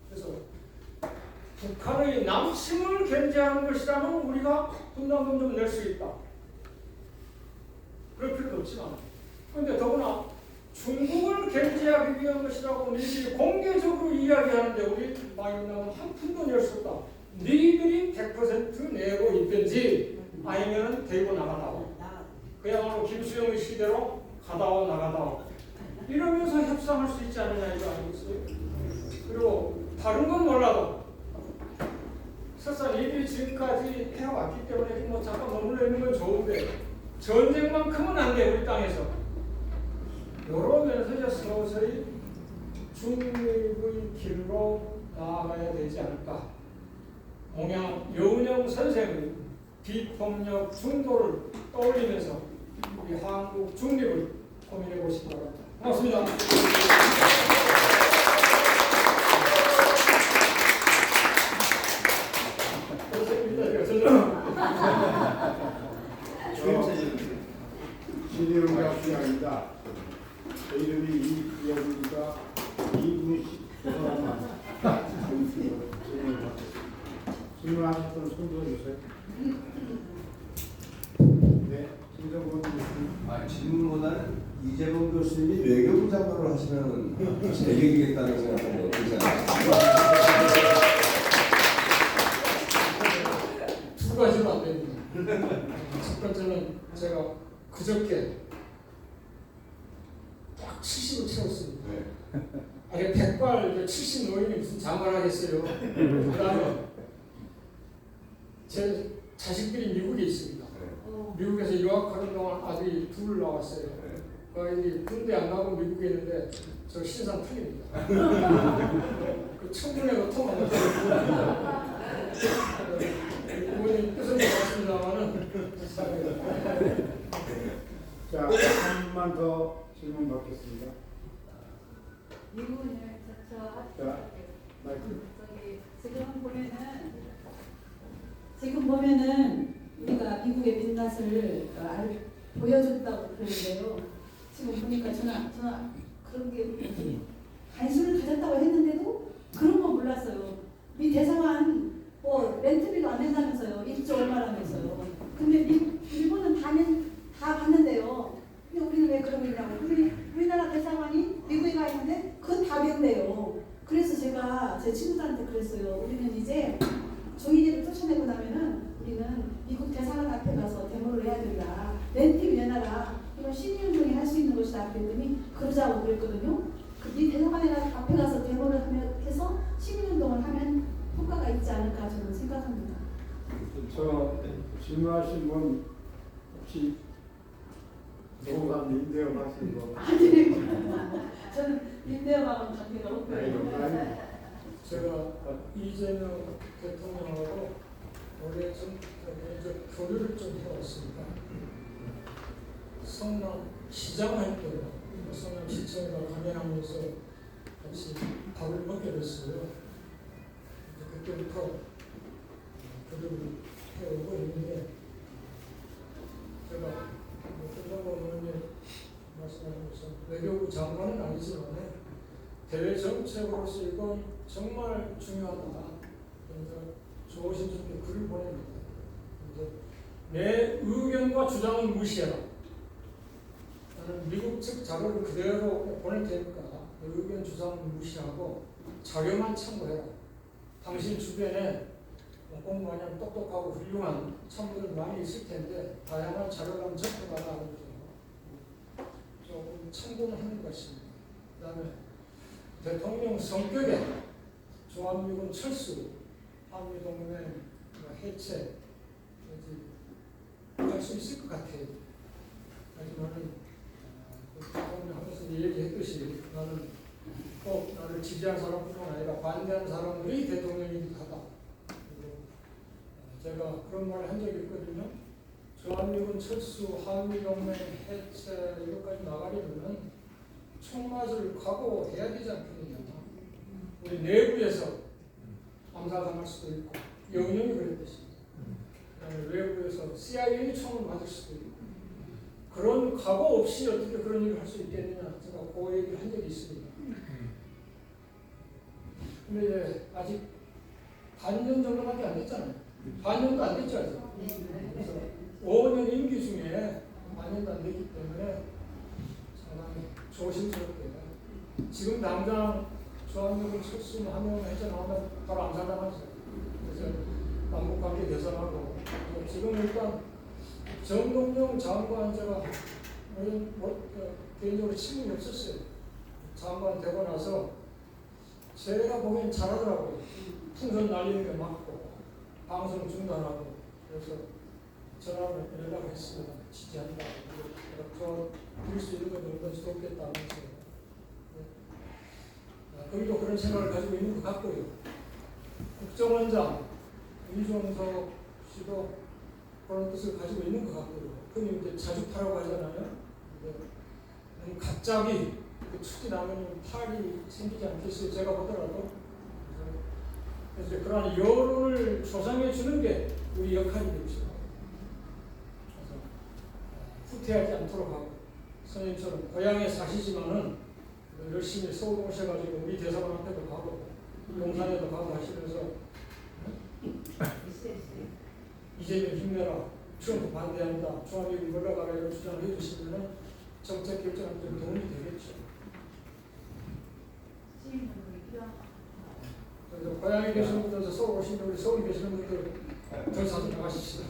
그래서 북한의 남침을 견제하는 것이라면 우리가 분담금 좀 낼 수 있다. 그럴 필요도 없지만 그런데 더구나 중국을 견제하기 위한 것이라고 니들이 공개적으로 이야기하는데 우리 방위분담은 한 푼도 낼 수 없다. 니들이 100% 내고 있든지 아니면 대고 나가다오. 그야말로 김수영의 시대로 가다오 나가다오. 이러면서 협상할 수 있지 않느냐 이거 아니겠어요? 그리고 다른 건 몰라도 설사 니들이 지금까지 해왔기 때문에 뭐 잠깐 머물러 있는 건 좋은데 전쟁만큼은 안 돼 우리 땅에서. 이러면서 이제 서서히 중립의 길로 나아가야 되지 않을까. 여운형 선생의 비폭력 중도를 떠올리면서 우리 한국 중립을 고민해 보시기 바랍니다. 고맙습니다. 신의용과 수양입니다. 제 이름이 이기영이니까 이분식 조사만 질문하셨던 손 들어주세요. 네, 김정근 교수님. 질문보다는 이재명 교수님이 외교부 장관을 하시면 제 얘기겠다는 생각은 어떻게 생각하세요? 두 가지로 안 됩니다. 첫 번째는 제가 그저께 딱 70을 채웠습니다. 아니 100발 70 노인이 무슨 장관 하겠어요. 그 다음에 제 자식들이 미국에 있습니다. 미국에서 유학하는 동안 아들이 둘 나왔어요. 그 군대 안 가고 미국에 있는데 저 신상 틀립니다. 그 청문회가 통한 부모님 뜻은 좋았습니다만은 자, 한 분만 더 질문 받겠습니다. 미국은 자, 마이크. 지금 보면은 우리가 미국의 민낯을 보여줬다고 그러는데요. 지금 보니까 저는 그런 게 관심을 가졌다고 했는데도 그런 거 몰랐어요. 이 대사관 뭐 렌트비도 안 낸다면서요. 1조 얼마라면서요. 근데 일본은 다 봤는데요. 근데 우리는 왜 그러고 있냐고. 근데 우리나라 대사관이 미국에 가 있는데 그건 다 된대요. 그래서 제가 제 친구들한테 그랬어요. 우리는 이제 조이리를 쫓아내고 나면은 우리는 미국 대사관 앞에 가서 데모를 해야 된다. 렌트비 내놔라. 이건 시민운동이 할 수 있는 것이다. 그랬더니 그러자고 그랬거든요. 이 대사관에 앞에 가서 데모를 해서 시민운동을 하면 효과가 있지 않을까 저는 생각합니다. 저 질문하신 분 혹시 노감 임대업 하신 거? 아니, 저는 임대업하고는 관계가 없고요. 제가 이재명 대통령하고 오래전 교류를 좀 해왔습니다. 성남 시장할 때 성남 시청에다 강연하면서 같이 밥을 먹게 됐어요. 그때부터 교류를 해오고 있는데 제가 김정은 의원님 말씀하신 것처럼 외교부 장관은 아니지만 대외 정책으로서 이건 정말 중요하다. 그래서 조심스럽게 글을 보냅니다. 이제 내 의견과 주장은 무시해라. 나는 미국 측 자료를 그대로 보낼 테니까 내 의견 주장은 무시하고 자료만 참고해라. 당신 주변에 공부 많이 똑똑하고 훌륭한 참고들 많이 있을 텐데 다양한 자료를 접해봐라 하면서 조금 참고를 하는 것입니다. 그 다음에 대통령 성격에 조한미군 철수, 한미동맹 해체 할 수 있을 것 같아요. 하지만은 하면서 얘기했듯이 나는 꼭 나를 지지한 사람뿐만 아니라 반대한 사람들이 대통령이기도 하다. 그리고 제가 그런 말을 한 적이 있거든요. 조한미군 철수, 한미동맹 해체 이것까지 나가려면 총맞을 각오해야 되지 않겠느냐. 우리 내부에서 암살당할 수도 있고 영영이 그랬듯이 외부에서 CIA 총을 맞을 수도 있고 그런 각오 없이 어떻게 그런 일을 할 수 있겠느냐 제가 그 얘기를 한 적이 있습니다. 근데 이제 아직 반년 정도밖에 안 됐잖아요. 반년도 안 됐죠 아직. 그래서 5년 임기 중에 반년도 안 됐기 때문에 상당히 조심스럽게 지금 당장 조한미군 철수는 하면 해제 나오면 바로 암살당하죠. 그래서 남북관계 개선하고 지금 일단 정동영 장관 제가 개인적으로 친분이 없었어요. 장관 되고 나서 제가 보기엔 잘하더라고요. 풍선 날리는 게 맞고 방송 중단하고 그래서 전화를 연락을 했습니다. 지지한다. 저 드릴 수 있는 건 얼마든지 돕겠다 하면서 거기도 그런 생각을 가지고 있는 것 같고요. 국정원장 이종석 씨도 그런 뜻을 가지고 있는 것 같고요. 흔히 이제 자주파라고 하잖아요. 갑자기 추진하면 팔이 생기지 않겠어요. 제가 보더라도. 그래서 그러한 여론을 조성해 주는 게 우리 역할이겠죠. 그래서 후퇴하지 않도록 하고 선생님처럼 고향에 사시지만은 열심히 서울 오셔가지고 우리 대사관 앞에도 가고 용산에도 가고 하시면서 이재명 힘내라, 트럼프 반대한다, 조합이 물러가라 이런 주장을 해주시면 정책 결정에 좀 도움이 되겠죠. 그래서 고향에 계시는 분들, 서울 오신 분들, 서울에 계시는 분들 더 자주 나가십시다.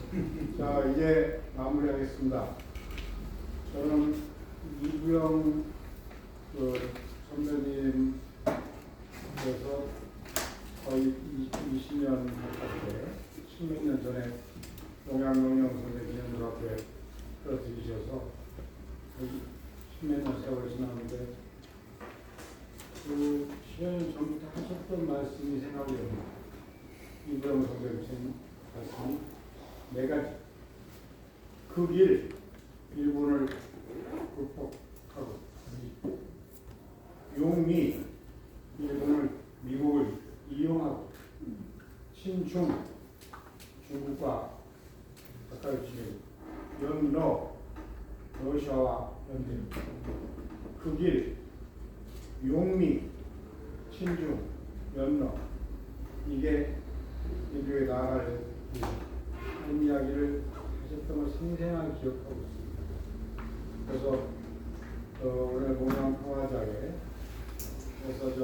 자, 이제 마무리하겠습니다. 저는 이부영 선배님께서 거의 20년 가까이 10몇 년 전에 동양농영 선생님을 앞에 끌어들이셔서 10몇 년 세월 지났는데 그 10년 전부터 하셨던 말씀이 생각이 납니다. 이부영 선생님 말씀이 네 가지. 그 길, 일본을 극복하고 용미, 일본을 미국을 이용하고 신중, 중국과 가까이 지내고 연러, 러시아와 연대. 그 길, 용미, 신중, 연러 이게 인류의 나라를 한 이야기를 하셨던 걸 생생하게 기억하고 있습니다. 그래서 오늘 목양평화자에 그래서 저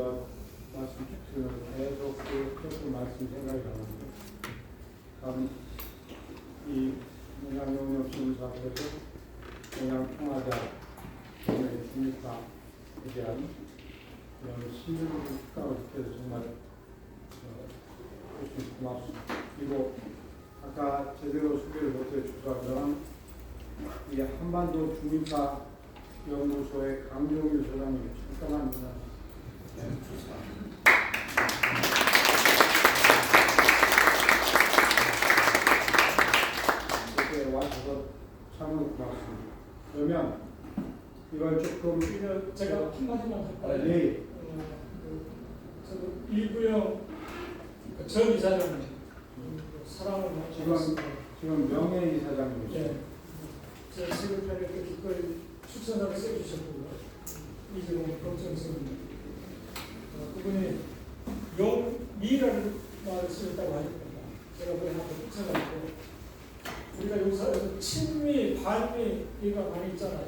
말씀 쭉 들으면서 계속 그 말씀 생각이 나는데 참 이 목양농협 심사 앞에서 목양평화자 오늘 중립화에 대한 그런 신중국가를 느껴서 정말 고맙습니다. 그리고 아까 제대로 소개를 못해 주셔서 이 한반도 중립화 연구소의 강종일 소장님 잠깐만 인사. 네, 이렇게 와주셔서 참으로 고맙습니다. 그러면 이걸 조금 제가 한마디만 할까요? 예. 저도 이부영 전 이사장님 사랑을 지금 명예 이사장님이시죠? 네. 제 세계편에 기꺼이 출전을 써주셨고요. 이재용 검정선입니다. 그분이 용미라는 말을 쓰였다고 하니까 제가 그걸 한번 붙여가지고 우리가 요사에서 친미, 반미가 많이 있잖아요.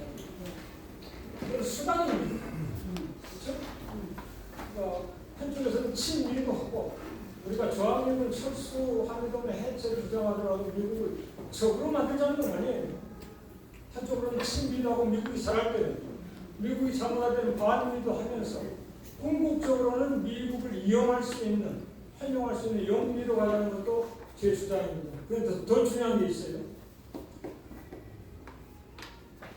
그건 수단입니다. 그렇죠? 그러니까 한쪽에서는 친미도 하고 우리가 저항민군 철수 한미동맹 해체를 주장하더라도 미국을 적으로 만들자는 건 아니에요. 한쪽으로는 친미도 하고 미국이 잘할 때는 미국이 잘못할 때는 반미도 하면서 궁극적으로는 미국을 이용할 수 있는 활용할 수 있는 영미로 가자는 것도 제 주장입니다. 그런데 더 중요한 게 있어요.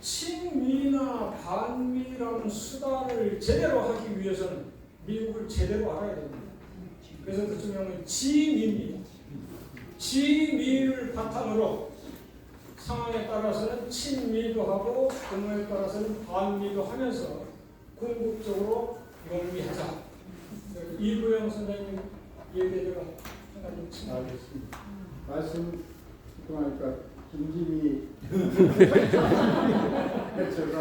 친미나 반미라는 수단을 제대로 하기 위해서는 미국을 제대로 알아야 됩니다. 그래서 그 중요한 건 지미입니다. 지미를 바탕으로 상황에 따라서는 친미도 하고 경우에 따라서는 반미도 하면서 궁극적으로 영미하자. 이부영 선생님 얘기에 제가 하나 좀 알겠습니다. 말씀 듣고 나니까 김진이 해쳐서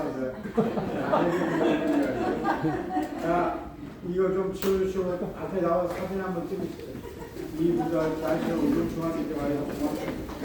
자 이거 좀 치워주시고 앞에 나와서 사진 한번 찍으세요. 이 부자 날씨로 오늘 중앙에 와서 고맙습니다.